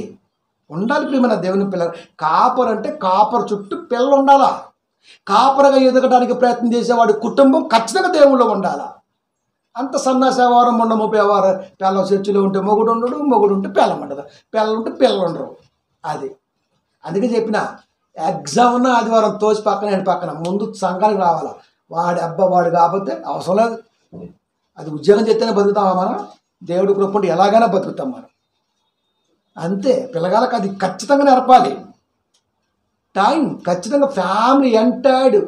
ఉండాలి. ప్రియమైన దేవుని పిల్లలు, కాపర్ అంటే కాపర్ చుట్టూ పిల్లలు ఉండాలా. కాపరగా ఎదగడానికి ప్రయత్నం చేసేవాడి కుటుంబం ఖచ్చితంగా దేవుళ్ళు ఉండాలా. అంత సన్నాసేవారం ఉండము. పిల్లల చర్చిలో ఉంటే మొగుడు ఉండడు, మొగుడు ఉంటే పిల్లం ఉండదు, పిల్లలు ఉంటే పిల్లలు ఉండరు. అది అందుకే చెప్పిన ఎగ్జామ్ ఉన్న ఆదివారం తోచి పక్కన ముందు సంఘానికి రావాలా. వాడు కాకపోతే అవసరం లేదు. అది ఉద్యోగం చేస్తేనే బతుకుతామా మనం? దేవుడి కృప ఎలాగైనా బతుకుతాం మనం అంతే. పిల్లగాళ్ళకి అది ఖచ్చితంగా నేర్పాలి. టైం ఖచ్చితంగా ఫ్యామిలీ ఎంటైర్డ్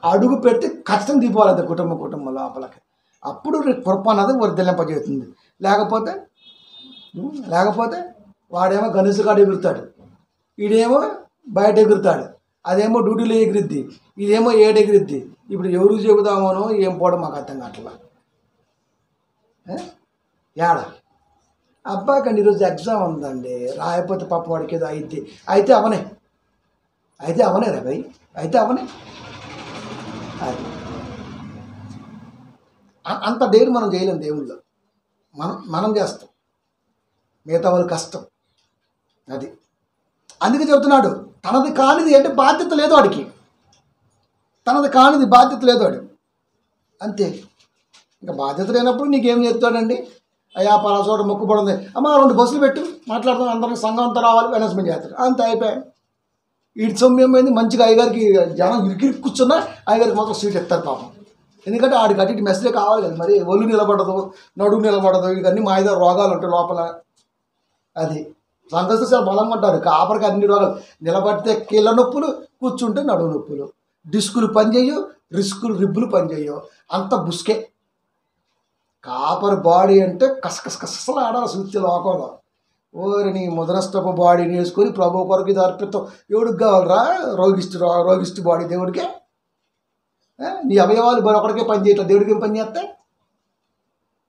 అడుగు పెడితే ఖచ్చితంగా దిగిపోవాలి అది కుటుంబం లోపలికి. అప్పుడు కృప అన్నది వర్ధిల్లింపజేస్తుంది. లేకపోతే వాడేమో గనుసుగాడు ఎగురుతాడు, వీడేమో బయట ఎగురుతాడు, అదేమో డ్యూటీలో ఎగిరిద్ది, ఇదేమో ఎగిరిద్ది. ఇప్పుడు ఎవరికి చెబుదామనో ఏం పోవడం మాకు అర్థం కావట్లా. ఏడా అబ్బాకండి ఈరోజు ఎగ్జామ్ ఉందండి, రాయకపోతే పాప వాడికి ఏదో అయితే అవనే రా భయ్, అయితే అవనే. అది అంత డేరు మనం చేయలేం దేవుళ్ళు. మనం చేస్తాం, మిగతా వాళ్ళు కష్టం. అది అందుకే చెబుతున్నాడు, తనది కానిది అంటే బాధ్యత లేదు వాడికి. అంతే. ఇంకా బాధ్యత లేనప్పుడు నీకేం చెప్తాడండి? అయ్యా పలా చోట మొక్కుపడింది, అమ్మ 2 బస్సులు పెట్టు, మాట్లాడతాం, అందరం సంఘం అంతా రావాలి, అనౌన్స్మెంట్ చేస్తారు, అంతే అయిపోయాయి. వీటి సొమ్యం అయింది. మంచిగా అయ్యగారికి జనం ఇరికి కూర్చున్నా అయ్యగారికి మాత్రం సీట్ ఎత్తారు పాపం. ఎందుకంటే ఆడికి అటు మెసేజ్ కావాలి కదా. మరి ఒళ్ళు నిలబడదు, నడువు నిలబడదు, ఇవన్నీ మా ఐదారు రోగాలు ఉంటాయి లోపల. అది సంఘస్థ చాలా బలంగా ఉంటారు. కాపరికి అన్ని రోగాలు. నిలబడితే కీళ్ళ నొప్పులు, కూర్చుంటే నడువు నొప్పులు, డిస్కులు పనిచేయవు, రిబ్బులు పనిచేయవు, అంత బుస్కే. కాపర్ బాడీ అంటే కసకసలు ఆడాలి సూచి లోకంలో. ఓరి నీ ముద్రస్తపు బాడీని వేసుకొని ప్రభు కొరకు ఇది అర్పితం. ఎవడికి కావాలరా? రోగిష్టి బాడీ దేవుడికే. నీ అవయవాలు మరొకడికే పని చేయట్లేదు, దేవుడికి ఏం పని చేస్తాయి?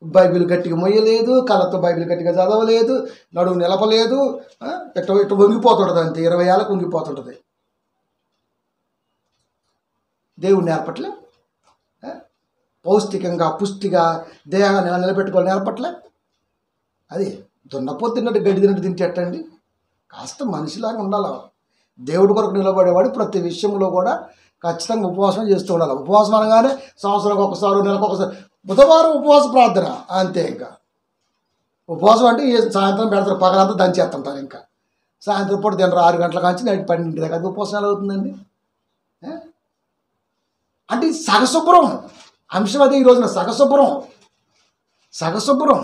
బైబిల్ గట్టిగా మొయ్యలేదు, కళ్ళతో బైబిల్ గట్టిగా చదవలేదు, నడువు నిలపలేదు, ఇట్ట వంగిపోతుంటుంది అంతే. 20 ఏళ్ళకు వంగిపోతుంటుంది. దేవుడు నేర్పట్లే, పౌష్టికంగా పుష్టిగా దేహాన్ని నిలబెట్టుకోవాలి నేర్పట్లే. అది దున్నపోతు తిన్నట్టు గడ్డి తిన్నట్టు తింటే ఎట్టండి? కాస్త మనిషిలాగా ఉండాలి. దేవుడి కొరకు నిలబడేవాడు ప్రతి విషయంలో కూడా ఖచ్చితంగా ఉపవాసం చేస్తూ ఉండాలి. ఉపవాసం అనగానే సంవత్సరానికి ఒకసారి, నెలకు ఒకసారి, బుధవారం ఉపవాస ప్రార్థన అంతే. ఇంకా ఉపవాసం అంటే సాయంత్రం పెడతారు, పగలంతా దంచేస్తుంటారు. ఇంకా సాయంత్రం పూట తినరు 6 గంటల కాంచి నైట్ 12 దాకా. అది ఉపవాసం ఎలా అవుతుందండి? అంటే సగశుభ్రం అంశం అది. ఈ రోజున సగశుభ్రం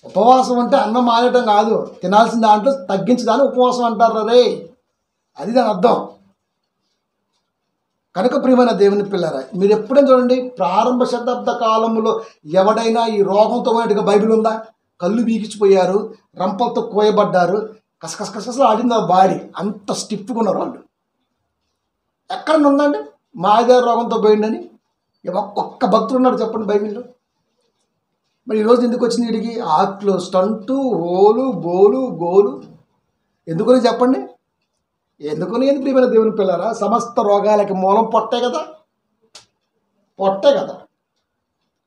ఉపవాసం అంటే అన్నం మానేయటం కాదు, తినాల్సిన దాంట్లో తగ్గించదాన్ని ఉపవాసం అంటారు రే. అది దాని అర్థం. కనుక ప్రియమైన దేవుని పిల్లరా, మీరు ఎప్పుడైనా చూడండి, ప్రారంభ శతాబ్ద కాలంలో ఎవడైనా ఈ రోగంతో పోయినట్టుగా బైబిల్ ఉందా? కళ్ళు బీకిచ్చిపోయారు, రంపలతో కోయబడ్డారు, కసకసలు ఆడింది బాడీ, అంత స్టిఫ్గా ఉన్నారు వాళ్ళు. ఎక్కడ ఉందండి మాయదారి రోగంతో పోయిందని? ఒక్క భక్తుడు ఉన్నాడు చెప్పండి బైబిల్లో? మరి ఈరోజు ఎందుకు వచ్చింది వీడికి ఆర్ట్లు స్టంటు హోలు బోలు గోలు ఎందుకని చెప్పండి? ఎందుకని ఏంది ప్రియమైన దేవుని పిల్లరా? సమస్త రోగాలకి మూలం పొట్టే కదా, పొట్టే కదా.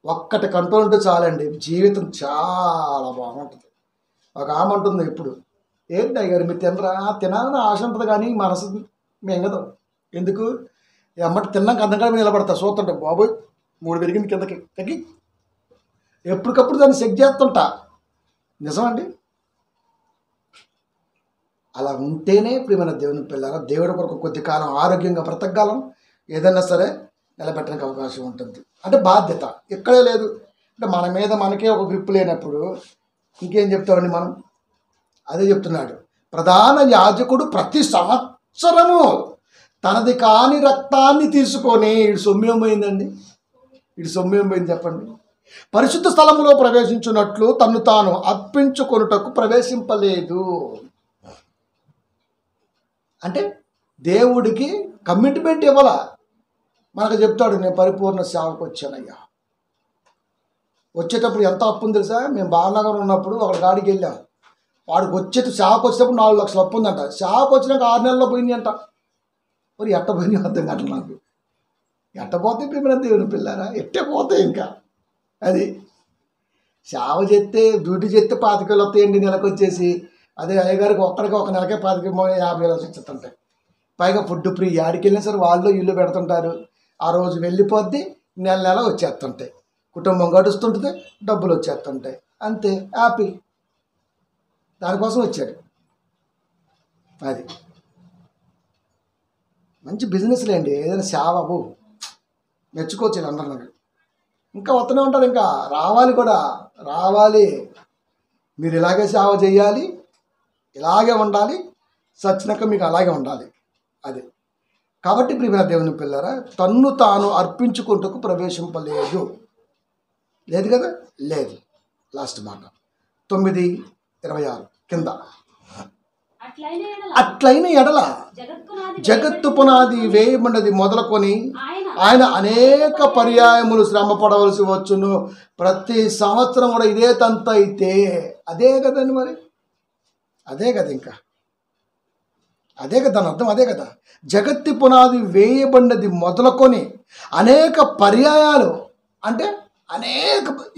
ఒక్కటి కంట్రోల్ ఉంటే చాలండి, జీవితం చాలా బాగుంటుంది. ఒక ఆమె అంటుంది ఎప్పుడు, ఏంటి అయ్యారు మీరు తినరా? తినాలని ఆశ ఉంటుంది కానీ మనసు మింగదు. ఎందుకు? ఎమ్మటి తిన్నాక అందంగా నిలబడతా చూస్తుంటే బాబోయ్ 3 పెరిగింది కిందకి తగ్గి ఎప్పటికప్పుడు దాన్ని చెక్ చేస్తుంటా. నిజమండి. అలా ఉంటేనే ప్రియమైన దేవుని పిల్లరా దేవుడి కొరకు కొద్ది కాలం ఆరోగ్యంగా బ్రతకగలం, ఏదైనా సరే నిలబెట్టడానికి అవకాశం ఉంటుంది. అంటే బాధ్యత ఎక్కడే లేదు. అంటే మన మీద మనకే ఒక గ్రిప్ లేనప్పుడు ఇంకేం చెప్తామండి మనం? అదే చెప్తున్నాడు, ప్రధాన యాజకుడు ప్రతి సంవత్సరము తనది కాని రక్తాన్ని తీసుకొని, ఇటు సొమ్యం పోయిందండి, ఇటు సొమ్యం పోయింది చెప్పండి, పరిశుద్ధ స్థలములో ప్రవేశించున్నట్లు తన్ను తాను అర్పించుకొనుటకు ప్రవేశింపలేదు. అంటే దేవుడికి కమిట్మెంట్ ఇవ్వాల. మనకు చెప్తాడు, నేను పరిపూర్ణ సేవకు వచ్చానయ్యా. వచ్చేటప్పుడు ఎంత అప్పు ఉంది తెలుసా? మేము బాలనగర్ ఉన్నప్పుడు ఒక గాడికి వెళ్ళాం. వాడికి సేవకు వచ్చేటప్పుడు 4 లక్షలు అప్పు ఉందంట. సేవకు వచ్చినాక 6 నెలల్లో పోయింది అంట. మరి ఎట్ట పోయినాయి అర్థం కాదు నాకు. ఎట్టపోతే ప్రియమైన దేవుని పిల్లారా, ఎట్టే పోతాయి ఇంకా. అది సేవ చేస్తే డ్యూటీ చేస్తే 25,000 వస్తాయండి నెలకు వచ్చేసి. అదే అయ్యగారికి ఒక్కడికి ఒక నెలకే 50,000 ఇస్తుంటాయి. పైగా ఫుడ్ ఫ్రీ. యాడికి వెళ్ళినా సరే వాళ్ళు ఇల్లు పెడుతుంటారు. ఆ రోజు వెళ్ళిపోద్ది, నెల వచ్చేస్తుంటాయి, కుటుంబం గడుస్తుంటుంది, డబ్బులు వచ్చేస్తుంటాయి, అంతే హ్యాపీ. దానికోసం వచ్చాడు. అది మంచి బిజినెస్లే అండి. ఏదైనా సేవకు మెచ్చుకోవచ్చు అందరూ. ఇంకా వస్తూనే ఉంటారు, ఇంకా రావాలి కూడా, రావాలి. మీరు ఇలాగే సేవ చేయాలి, ఇలాగే ఉండాలి, సచ్చినాక మీకు అలాగే ఉండాలి. అది కాబట్టి ప్రియమైన దేవుని పిల్లరా, తన్ను తాను అర్పించుకుంటూ ప్రవేశింపలేదు. లేదు కదా, లేదు. లాస్ట్ మాట 9:26 కింద, అట్లైన ఎడల జగత్తు పునాది వేయబడినది మొదలుకొని ఆయన అనేక పర్యాయములు శ్రమ పడవలసి వచ్చును. ప్రతి సంవత్సరం కూడా ఇదే తంత అయితే అదే కదండి. మరి అదే కదా, ఇంకా అదే కదా, దాని అర్థం అదే కదా. జగత్తు పునాది వేయబడినది మొదలుకొని అనేక పర్యాయాలు అంటే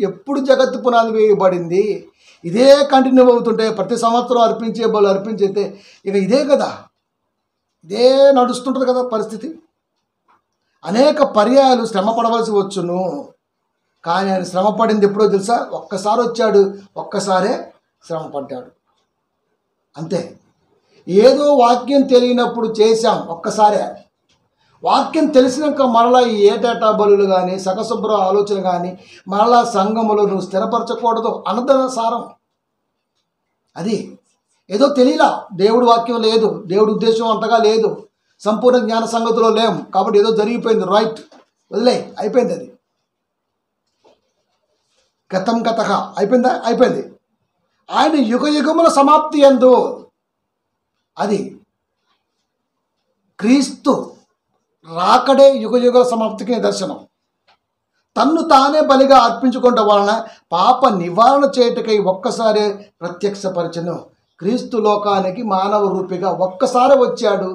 ఎప్పుడు జగత్తు పునాది వేయబడింది ఇదే కంటిన్యూ అవుతుంటే ప్రతి సంవత్సరం అర్పించే బలు అర్పించైతే ఇక ఇదే కదా, ఇదే నడుస్తుంటుంది కదా పరిస్థితి. అనేక పర్యాయాలు శ్రమ పడవలసి వచ్చును. కానీ ఆయన శ్రమ పడింది ఎప్పుడో తెలుసా? ఒక్కసారి వచ్చాడు, ఒక్కసారే శ్రమ పడ్డాడు, అంతే. ఏదో వాక్యం తెలియనప్పుడు చేశాం ఒక్కసారే. వాక్యం తెలిసినాక మరలా ఈ ఏటేటా బలులు కానీ సకశుభ్ర ఆలోచన కానీ మరలా సంఘములో నువ్వు స్థిరపరచకూడదు అన్నదన సారం. అది ఏదో తెలియలా, దేవుడు వాక్యం లేదు, దేవుడి ఉద్దేశం అంతగా లేదు, సంపూర్ణ జ్ఞాన సంగతిలో లేం కాబట్టి ఏదో జరిగిపోయింది, రైట్, వదిలే, అయిపోయింది. అది గతం గతః అయిపోయిందా? అయిపోయింది. ఆయన యుగ యుగముల సమాప్తి యందు, అది క్రీస్తు రాకడే యుగ యుగల సమాప్తికి నిదర్శనం. తన్ను తానే బలిగా అర్పించుకోవడం వలన పాప నివారణ చేయుటకై ఒక్కసారే ప్రత్యక్షపరచెను. క్రీస్తు లోకానికి మానవ రూపిగా ఒక్కసారి వచ్చాడు,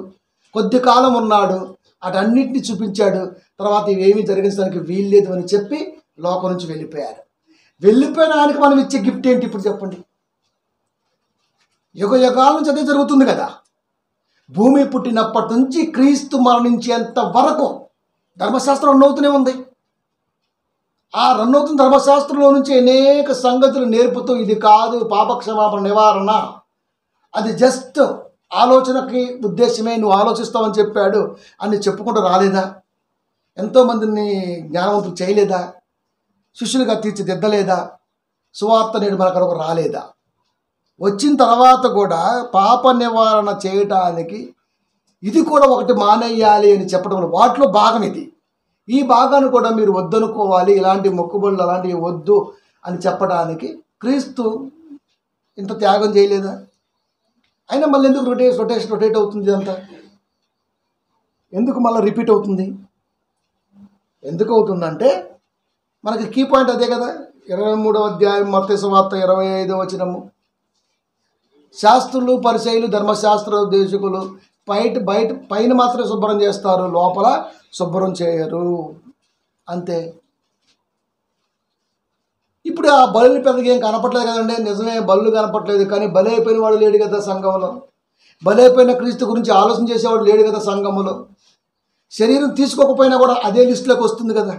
కొద్ది కాలం ఉన్నాడు, అటన్నిటిని చూపించాడు. తర్వాత ఇవేమీ జరిగించడానికి వీల్లేదు అని చెప్పి లోకం నుంచి వెళ్ళిపోయారు. వెళ్ళిపోయిన ఆయనకి మనం ఇచ్చే గిఫ్ట్ ఏంటి ఇప్పుడు చెప్పండి? యుగ యుగాల నుంచి అదే జరుగుతుంది కదా. భూమి పుట్టినప్పటి నుంచి క్రీస్తు మరణించేంత వరకు ధర్మశాస్త్రం రన్ అవుతూనే ఉంది. ఆ రన్ అవుతున్న ధర్మశాస్త్రంలో నుంచి అనేక సంగతులు నేర్పుతూ ఇది కాదు పాపక్షమాపణ నివారణ, అది జస్ట్ ఆలోచనకి ఉద్దేశమే, నువ్వు ఆలోచిస్తావని చెప్పాడు అని చెప్పుకుంటూ రాలేదా? ఎంతోమందిని జ్ఞానవంతులు చేయలేదా? శిష్యులుగా తీర్చిదిద్దలేదా? సువార్త నేడు మన కొరకు రాలేదా? వచ్చిన తర్వాత కూడా పాప నివారణ చేయటానికి ఇది కూడా ఒకటి మానేయాలి అని చెప్పడం, వాటిలో భాగం ఇది. ఈ భాగాన్ని కూడా మీరు వద్దనుకోవాలి, ఇలాంటి మొక్కుబడులు అలాంటివి వద్దు అని చెప్పడానికి క్రీస్తు ఇంత త్యాగం చేయలేదా? అయినా మళ్ళీ ఎందుకు రొటేట్ అవుతుంది అంతా? ఎందుకు మళ్ళీ రిపీట్ అవుతుంది? ఎందుకు అవుతుందంటే మనకి కీ పాయింట్ అదే కదా. 23వ అధ్యాయం మత్తయి సువార్త 25వ వచనము. శాస్త్రులు పరిసయ్యులు ధర్మశాస్త్ర దేశకులు పైన మాత్రమే శుభ్రం చేస్తారు, లోపల శుభ్రం చేయరు. అంతే. ఇప్పుడు ఆ బలులు పెద్దగా ఏం కనపట్లేదు కదండి. నిజమే, బలు కనపట్లేదు, కానీ బలి అయిపోయిన వాడు లేడు కదా సంఘంలో. బలి అయిపోయిన క్రీస్తు గురించి ఆలోచన చేసేవాడు లేడు కదా సంఘంలో. శరీరం తీసుకోకపోయినా కూడా అదే లిస్టులోకి వస్తుంది కదా.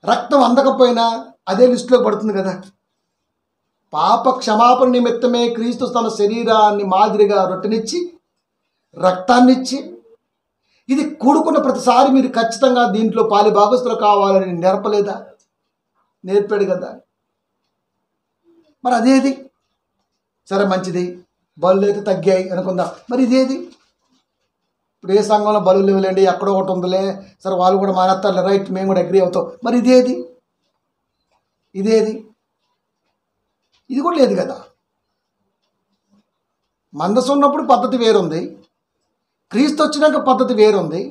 రక్తం అందకపోయినా అదే లిస్టులోకి పడుతుంది కదా. పాప క్షమాపణ నిమిత్తమే క్రీస్తు తన శరీరాన్ని మాదిరిగా రొట్టెనిచ్చి రక్తాన్నిచ్చి, ఇది కూడుకున్న ప్రతిసారి మీరు ఖచ్చితంగా దీంట్లో పాలి భాగస్తులు కావాలని నేర్పలేదా? నేర్పాడు కదా. మరి అదేది? సరే మంచిది, బలు అయితే తగ్గాయి అనుకుందాం. మరి ఇదేది? ఇప్పుడు ఏ సంఘంలో బలు లేవులేండి, ఎక్కడో ఒకటి ఉందిలే, సరే వాళ్ళు కూడా మానేస్తారు, రైట్, మేము కూడా అగ్రీ అవుతాం. మరి ఇదేది? ఇది కూడా లేదు కదా. మందసం ఉన్నప్పుడు పద్ధతి వేరుంది, క్రీస్తు వచ్చినాక పద్ధతి వేరుంది.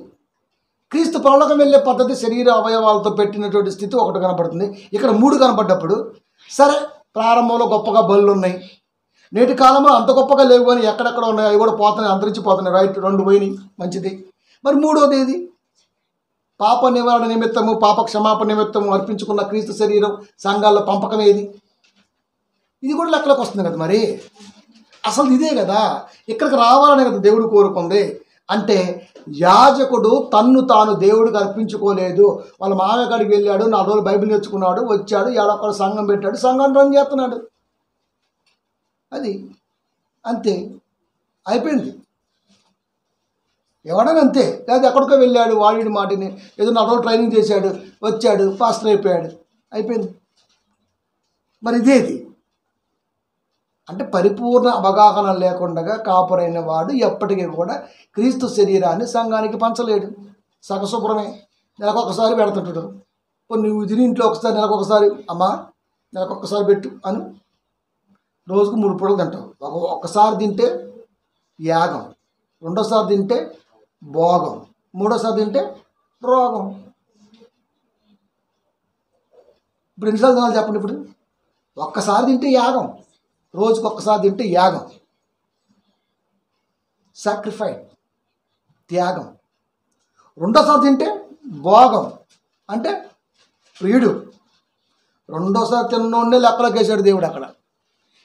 క్రీస్తు పరలోకం వెళ్ళే పద్ధతి శరీర అవయవాలతో పెట్టినటువంటి స్థితి ఒకటి కనపడుతుంది. ఇక్కడ 3 కనపడ్డప్పుడు సరే, ప్రారంభంలో గొప్పగా బళ్ళు ఉన్నాయి, నేటి కాలంలో అంత గొప్పగా లేవు, కానీ ఎక్కడెక్కడ ఉన్నాయి అవి కూడా పోతున్నాయి, అంతరించిపోతున్నాయి. రైట్, 2 పోయినాయి, మంచిది. మరి 3వది ఏది? పాప నివారణ నిమిత్తము, పాప క్షమాపణ నిమిత్తము అర్పించుకున్న క్రీస్తు శరీరం సంఘాల్లో పంపకం ఏది? ఇది కూడా లెక్కలోకి వస్తుంది కదా. మరి అసలు ఇదే కదా, ఇక్కడికి రావాలనే కదా దేవుడు కోరుకుంది. అంటే యాజకుడు తన్ను తాను దేవుడికి అర్పించుకోలేదు. వాళ్ళ మామయ్య కాడికి వెళ్ళాడు, 4 రోజులు బైబిల్ నేర్చుకున్నాడు, వచ్చాడు, ఏడొక్కడ సంఘం పెట్టాడు, సంఘం రన్ చేస్తున్నాడు. అది అంతే, అయిపోయింది. ఎవడని అంతే. లేదా ఎక్కడికో వెళ్ళాడు, వాడి మాటిని ఏదో 4 రోజులు ట్రైనింగ్ చేశాడు, వచ్చాడు, పాస్టర్ అయిపోయాడు, అయిపోయింది. మరి ఇదేది? అంటే పరిపూర్ణ అవగాహన లేకుండా కాపురైన వాడు ఎప్పటికీ కూడా క్రీస్తు శరీరాన్ని సంఘానికి పంచలేడు. సగశుభ్రమే, నెలకొకసారి పెడుతుంటాడు. నువ్వు తిని ఇంట్లో ఒకసారి, నెలకొకసారి, అమ్మా నెలకొకసారి పెట్టు అని రోజుకు 3 పూటలు తింటావు. ఒక్కసారి తింటే యాగం, రెండోసారి తింటే భోగం, మూడోసారి తింటే రోగం. ఇప్పుడు ఎన్నిసార్లు తినాలి చెప్పండి? ఇప్పుడు ఒక్కసారి తింటే యాగం, రోజుకు ఒక్కసారి తింటే యాగం, సాక్రిఫైడ్, త్యాగం. రెండోసారి తింటే భోగం, అంటే ప్రియుడు. రెండోసారి తిన్నోడే లెక్కలోకి వేసాడు దేవుడు అక్కడ.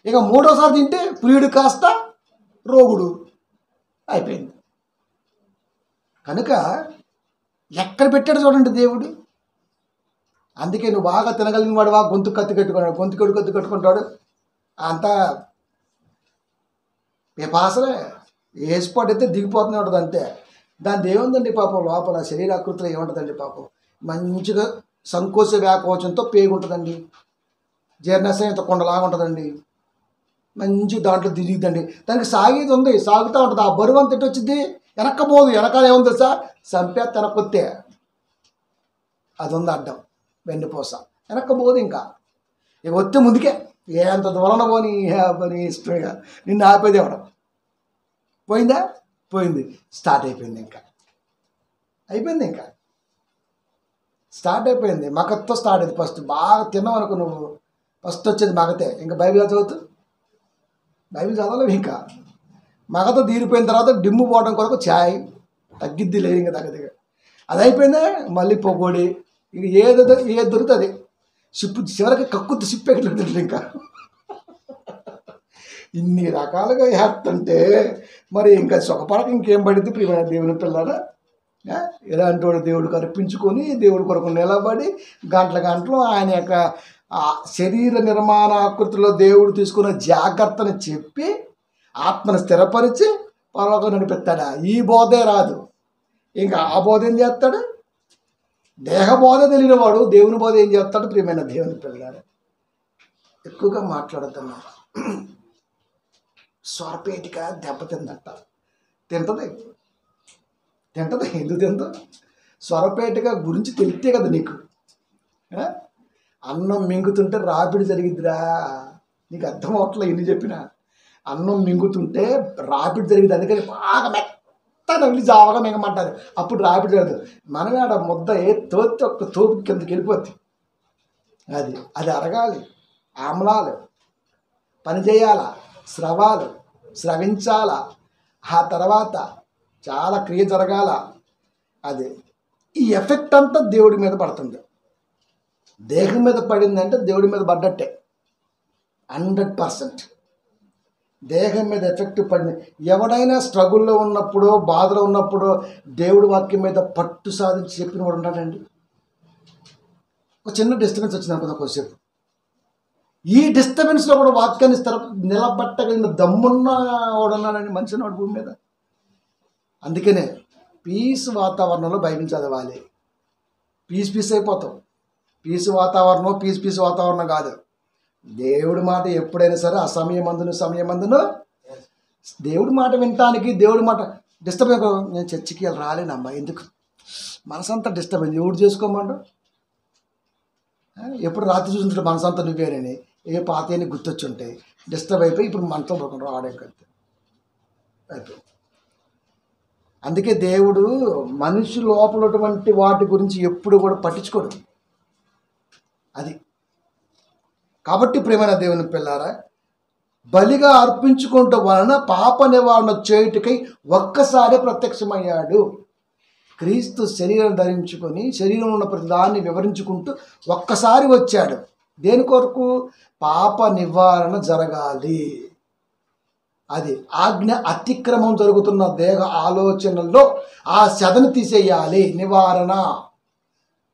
ఇక మూడోసారి తింటే ప్రియుడు కాస్త రోగుడు, అయిపోయింది. కనుక ఎక్కడ పెట్టాడు చూడండి దేవుడు. అందుకే నువ్వు బాగా తినగలిగిన వాడువా, గొంతు కత్తి కట్టుకుంటాడు, అంతా పిపాసలే, వేసిపోటు అయితే దిగిపోతూనే ఉంటుంది అంతే. దాని ఏముందండి పాపం, లోపల శరీరాకృతిలో ఏముంటుందండి పాపం, మంచిగా సంకోచ వ్యాకోచంతో పేగు ఉంటుందండి, జీర్ణాశయం ఇంత కొండలాగా ఉంటుందండి, మంచి దాంట్లో దిగుదండి. దానికి సాగేది ఉంది, సాగుతూ ఉంటుంది. ఆ బరువు అంత ఎటు వచ్చింది? వెనక్కపోదు. వెనకాల ఏముంది తెలుసా? సంపే తెనకొత్తే అది ఉంది అడ్డం, వెండిపోస, వెనక్కపోదు. ఇంకా ఇక వస్తే ముందుకే ఎంత దూరం పోని ఇష్టంగా నిన్ను ఆపేది ఎవడం. పోయిందా? పోయింది. స్టార్ట్ అయిపోయింది. ఇంకా అయిపోయింది. ఇంకా స్టార్ట్ అయిపోయింది. మగతో స్టార్ట్ అయింది. ఫస్ట్ బాగా తిన్నావు అనుకో నువ్వు, ఫస్ట్ వచ్చేది మగతే. ఇంకా బైబిల్ చదువుతూ, బైబిల్ చదవలేవు. ఇంకా మగతో తీరిపోయిన తర్వాత డిమ్ము పోవడం కొరకు ఛాయ్ తగ్గిద్ది, లేదు ఇంకా తగ్గదిగా. అది అయిపోయిందా మళ్ళీ పొగోడి, ఇక ఏది దొరుకుతుంది సిప్పు, చివరికి కక్కుద్ది సిప్పు ఎట్లుంటుంది. ఇంకా ఇన్ని రకాలుగా వేస్తుంటే మరి ఇంకా సుఖపడక ఇంకేం పడింది ప్రియమైన దేవుని పిల్లరా? ఎలాంటి వాడు దేవుడికి అర్పించుకొని దేవుడి కొరకు నిలబడి గంటలు ఆయన యొక్క శరీర నిర్మాణాకృతిలో దేవుడు తీసుకున్న జాగ్రత్తను చెప్పి ఆత్మను స్థిరపరిచి పరలోకం నడిపిస్తాడా? ఈ బోధే రాదు. ఇంకా ఆ బోధ ఏం చేస్తాడు? దేహ బోధ తెలియని వాడు దేవుని బోధ ఏం చేస్తాడు? ప్రియమైన దేవుని పిల్లలు, ఎక్కువగా మాట్లాడుతున్నా. స్వరపేటిగా దెబ్బతిందట. తింటది. ఎందుకు తిందో? స్వరపేటిగా గురించి తెలిస్తే కదా నీకు. అన్నం మింగుతుంటే రాపిడి జరిగిద్దిరా. నీకు అర్థం అవట్లే ఎన్ని చెప్పినా. అన్నం మింగుతుంటే రాపిడి జరిగింది. అందుకని బాగా మెత్తగా వెళ్ళి జావగా మింగమంటారు, అప్పుడు రాపిడి జరగదు. మనమే ఆడ ముద్ద తోతి ఒక్క తోపు కిందకి వెళ్ళిపోద్ది. అది అది అరగాలి, ఆమ్లాలు పని చేయాలా, స్రవాలు స్రవించాలా, ఆ తర్వాత చాలా క్రియ జరగాల. అది ఈ ఎఫెక్ట్ అంతా దేవుడి మీద పడుతుంది. దేహం మీద పడిందంటే దేవుడి మీద పడ్డట్టే 100%. దేహం మీద ఎఫెక్ట్ పడింది. ఎవడైనా స్ట్రగుల్లో ఉన్నప్పుడు, బాధలో ఉన్నప్పుడు దేవుడి వాక్యం మీద పట్టు సాధించి చెప్పిన వాడు ఉంటాడండి. ఒక చిన్న డిస్టర్బెన్స్ వచ్చింది అనుకుందాం కొద్దిసేపు, ఈ డిస్టర్బెన్స్లో కూడా వాక్యాన్ని నిలబట్టగలిగిన దమ్మున్న వాడు ఉన్నాడండి మనిషి వాడు భూమి మీద. అందుకనే పీస్ వాతావరణంలో బైబిల్ చదవాలి. పీస్ అయిపోతాం. పీస్ వాతావరణం కాదు. దేవుడి మాట ఎప్పుడైనా సరే ఆ సమయమందును దేవుడి మాట వినటానికి, దేవుడి మాట డిస్టర్బ్ అయిపో. నేను చర్చికి రాలేనమ్మా, ఎందుకు మనసంతా డిస్టర్బ్ ఎవడు చేసుకోమండు. ఎప్పుడు రాత్రి చూసినట్టు మనసంతా నువ్వేనని ఏ పాతని గుర్తొచ్చి ఉంటాయి, డిస్టర్బ్ అయిపోయి ఇప్పుడు మనతో పోకుండా రావడానికి అయిపోయి. అందుకే దేవుడు మనిషి లోపలటువంటి వాటి గురించి ఎప్పుడు కూడా పట్టించుకోడు. అది కాబట్టి ప్రేమైన దేవుని పిల్లారా, బలిగా అర్పించుకోవటం వలన పాప నివారణ చేయుటకై ఒక్కసారి ప్రత్యక్షమయ్యాడు. క్రీస్తు శరీరం ధరించుకొని శరీరంలో ఉన్న ప్రతిదాన్ని వివరించుకుంటూ ఒక్కసారి వచ్చాడు. దేని కొరకు? పాప నివారణ జరగాలి. అది ఆజ్ఞ అతిక్రమం జరుగుతున్న దేహ ఆలోచనల్లో ఆ శతను తీసేయాలి. నివారణ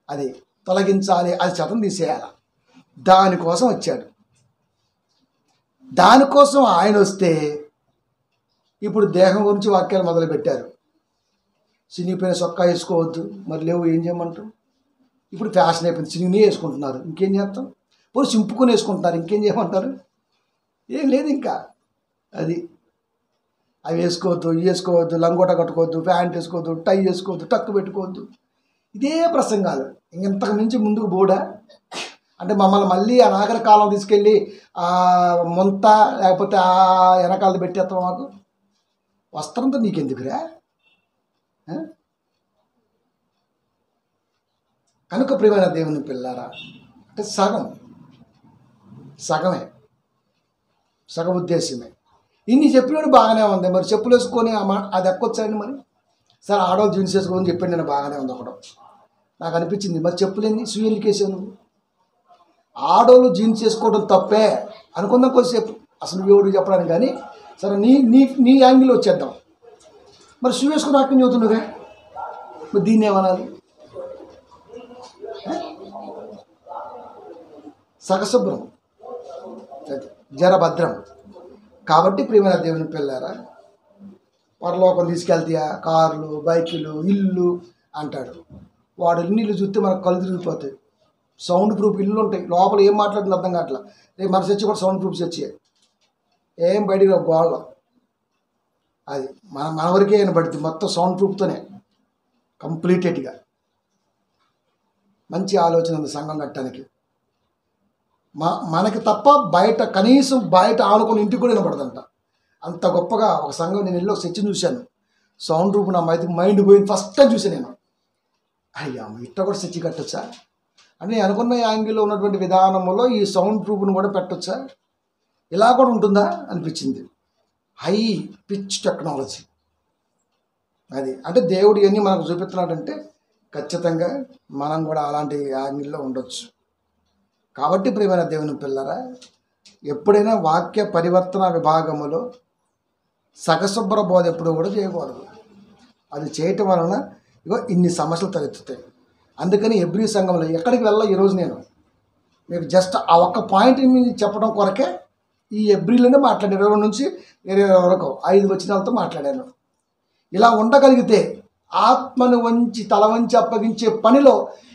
అది తొలగించాలి, అది శతం తీసేయాలి. దానికోసం వచ్చాడు. దానికోసం ఆయన వస్తే ఇప్పుడు దేహం గురించి వాక్యాలు మొదలుపెట్టారు. చినిగిపోయిన సొక్కా వేసుకోవద్దు, మరి లేవు ఏం చేయమంటారు? ఇప్పుడు ఫ్యాషన్ అయిపోయింది, చినిగినే వేసుకుంటున్నారు, ఇంకేం చేస్తాం? పోయి సింపుకొని వేసుకుంటున్నారు, ఇంకేం చేయమంటారు? ఏం లేదు ఇంకా. అది అవి వేసుకోవద్దు, ఇవి వేసుకోవద్దు, లంగోట కట్టుకోవద్దు, ప్యాంట్ వేసుకోవద్దు, టై వేసుకోవద్దు, టక్కు పెట్టుకోవద్దు. ఇదే ప్రసంగాలు. ఇంతకు మించి ముందుకు బోడా అంటే మమ్మల్ని మళ్ళీ ఆ నాగర కాలం తీసుకెళ్ళి ముంత లేకపోతే ఆ వెనకాలది పెట్టేస్తాం. మాకు వస్త్రంతో నీకెందుకురా? కనుక ప్రియమైన దేవుని పిల్లారా, అంటే సగమే సగం ఉద్దేశమే. ఇన్ని చెప్పినప్పుడు బాగానే ఉంది, మరి చెప్పులు వేసుకొని అది ఎక్కొచ్చాయండి. మరి సరే ఆడవాళ్ళు జీన్స్ వేసుకోని చెప్పాను, నేను బాగానే ఉంది. ఒకటి నాకు అనిపించింది, మరి చెప్పులేంది షూ ఎందుకు వేసావు నువ్వు? ఆడవాళ్ళు జీన్స్ వేసుకోవడం తప్పే అనుకుందాం కొద్దిసేపు, అసలు ఎవడు చెప్పడానికి. కానీ సరే నీ యాంగిల్ వచ్చేద్దాం. మరి షూ వేసుకుని వాక్యం చదువుతున్నావే, మరి దీన్ని ఏమనాలి? సగశుభ్రం, జరభద్రం. కాబట్టి ప్రియమైన దేవుని పిల్లారా, పరలోకం తీసుకెళ్తాయా కార్లు, బైకులు, ఇల్లు అంటాడు వాడు. ఇల్లు చూస్తే మనకు కళ్ళు తిరిగిపోతాయి. సౌండ్ ప్రూఫ్ ఇల్లు ఉంటాయి, లోపల ఏం మాట్లాడుతుంది అర్థం కావట్లా. రేపు మన చర్చి కూడా సౌండ్ ప్రూఫ్స్ వచ్చాయి, ఏం బయటికి గోళ్ళ. అది మన వరకే అయిన పడుతుంది, మొత్తం సౌండ్ ప్రూఫ్తోనే కంప్లీటెడ్గా. మంచి ఆలోచన ఉంది సంఘం కట్టడానికి. మనకి తప్ప బయట, కనీసం బయట ఆనుకుని ఇంటికి కూడా వినపడదంట. అంత గొప్పగా ఒక సంఘం. నేను వెళ్ళి ఒక చర్చి చూశాను, సౌండ్ ప్రూఫ్. నా మైండ్ పోయింది ఫస్ట్ టైం చూసాను నేను. అయ్యా ఇట్లా కూడా చర్చి కట్టొచ్చా అని నేను అనుకున్న యాంగిల్లో ఉన్నటువంటి విధానంలో ఈ సౌండ్ ప్రూఫ్ను కూడా పెట్టొచ్చా, ఇలా కూడా ఉంటుందా అనిపించింది. హై పిచ్ టెక్నాలజీ అది. అంటే దేవుడు ఇవన్నీ మనకు చూపిస్తున్నాడంటే ఖచ్చితంగా మనం కూడా అలాంటి యాంగిల్లో ఉండొచ్చు. కాబట్టి ప్రియమైన దేవుని పిల్లరా, ఎప్పుడైనా వాక్య పరివర్తన విభాగములో సగశుభ్ర బోధ ఎప్పుడు కూడా చేయకూడదు. అది చేయటం వలన ఇన్ని సమస్యలు తలెత్తుతాయి. అందుకని ఎబ్రీ సంఘంలో ఎక్కడికి వెళ్ళా ఈరోజు నేను మీకు జస్ట్ ఆ ఒక్క పాయింట్ చెప్పడం కొరకే ఈ ఎబ్రీలోనే మాట్లాడాను. 20 నుంచి 20 వరకు 5 వచనాలతో మాట్లాడాను. ఇలా ఉండగలిగితే ఆత్మను వంచి తల వంచి అప్పగించే పనిలో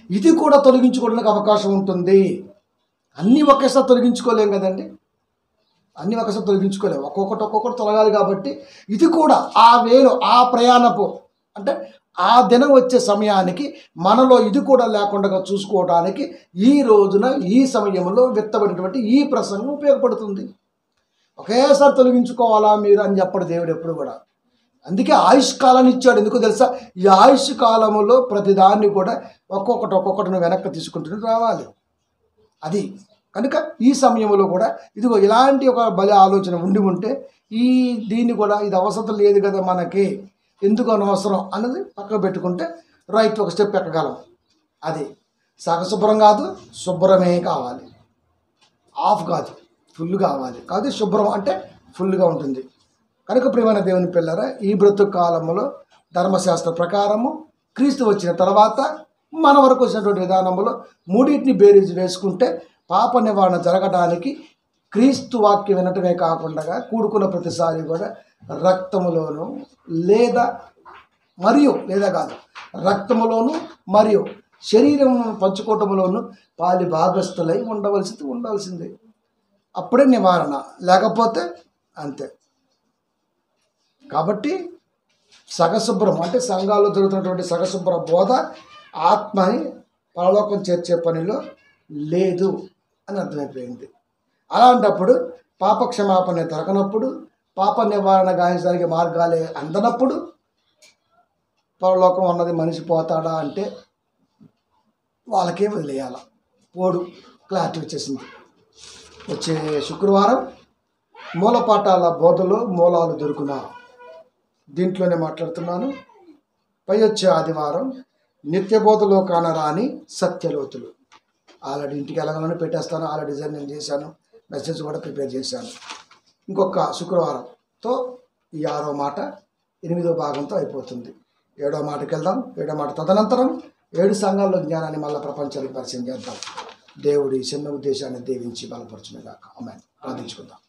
ఇది కూడా తొలగించుకోవడానికి అవకాశం ఉంటుంది. అన్నీ ఒకేసారి తొలగించుకోలేం కదండి, అన్నీ ఒకేసారి తొలగించుకోలేము. ఒక్కొక్కటి తొలగాలి. కాబట్టి ఇది కూడా ఆ వేలో ఆ ప్రయాణపు అంటే ఆ దినం వచ్చే సమయానికి మనలో ఇది కూడా లేకుండా చూసుకోవడానికి ఈ రోజున ఈ సమయంలో విత్తబడినటువంటి ఈ ప్రసంగం ఉపయోగపడుతుంది. ఒకేసారి తొలగించుకోవాలా మీరు అని చెప్పడు దేవుడు ఎప్పుడు కూడా. అందుకే ఆయుష్కాలాన్ని ఇచ్చాడు. ఎందుకో తెలుసా? ఈ ఆయుష్ కాలంలో ప్రతిదాన్ని కూడా ఒక్కొక్కటి నువ్వు వెనక్కి తీసుకుంటూ రావాలి. అది కనుక ఈ సమయంలో కూడా ఇదిగో ఇలాంటి ఒక బలి ఆలోచన ఉండి ఉంటే దీన్ని కూడా ఇది అవసరం లేదు కదా మనకి, ఎందుకు అనవసరం అన్నది పక్కకు పెట్టుకుంటే రైట్ ఒక స్టెప్ ఎక్కగలం. అది సగశుభ్రం కాదు, శుభ్రమే కావాలి, ఆఫ్ కాదు, ఫుల్ కావాలి. కాదు శుభ్రం అంటే ఫుల్గా ఉంటుంది. కనుక ప్రియమైన దేవుని పిల్లరా, ఈ బ్రతుకు కాలంలో ధర్మశాస్త్ర ప్రకారము క్రీస్తు వచ్చిన తర్వాత మన వరకు వచ్చినటువంటి విధానంలో మూడింటిని బేరీజు వేసుకుంటే పాప నివారణ జరగడానికి క్రీస్తు వాక్యం వినటమే కాకుండా కూడుకున్న ప్రతిసారి కూడా రక్తములోను లేదా కాదు రక్తములోను మరియు శరీరం పంచుకోవటంలోను పాలి భాగస్థులై ఉండాల్సిందే. అప్పుడే నివారణ, లేకపోతే అంతే. కాబట్టి సగశుభ్రం అంటే సంఘాల్లో జరుగుతున్నటువంటి సగశుభ్ర బోధ ఆత్మని పరలోకం చేర్చే పనిలో లేదు అని అర్థమైపోయింది. అలాంటప్పుడు పాప క్షమాపణ దొరకనప్పుడు, పాప నివారణ గాయించడానికి మార్గాలే అందనప్పుడు పరలోకం అన్నది మనిషి పోతాడా అంటే వాళ్ళకే వదిలేయాల. క్లారిటీ వచ్చేసింది. వచ్చే శుక్రవారం మూలపాఠాల బోధలో మూలాలు దొరుకునా దీంట్లోనే మాట్లాడుతున్నాను. పై వచ్చే ఆదివారం నిత్య బోధలో కానరాని సత్యలోతులు. ఆల్రెడీ ఇంటికి వెళ్ళగానే పెట్టేస్తాను. ఆల్రెడీ డిజైన్ నేను చేశాను, మెసేజ్ కూడా ప్రిపేర్ చేశాను. ఇంకొక శుక్రవారంతో ఈ 6వ మాట 8వ భాగంతో అయిపోతుంది. 7వ మాటకి వెళ్దాం. 7వ మాట తదనంతరం 7 సంఘాల్లో జ్ఞానాన్ని మళ్ళీ ప్రపంచానికి పరిచయం చేద్దాం. దేవుడి చిన్న ఉద్దేశాన్ని దీవించి బలపరచునుగాక. ఆమేన్. ప్రార్థించుకుందాం.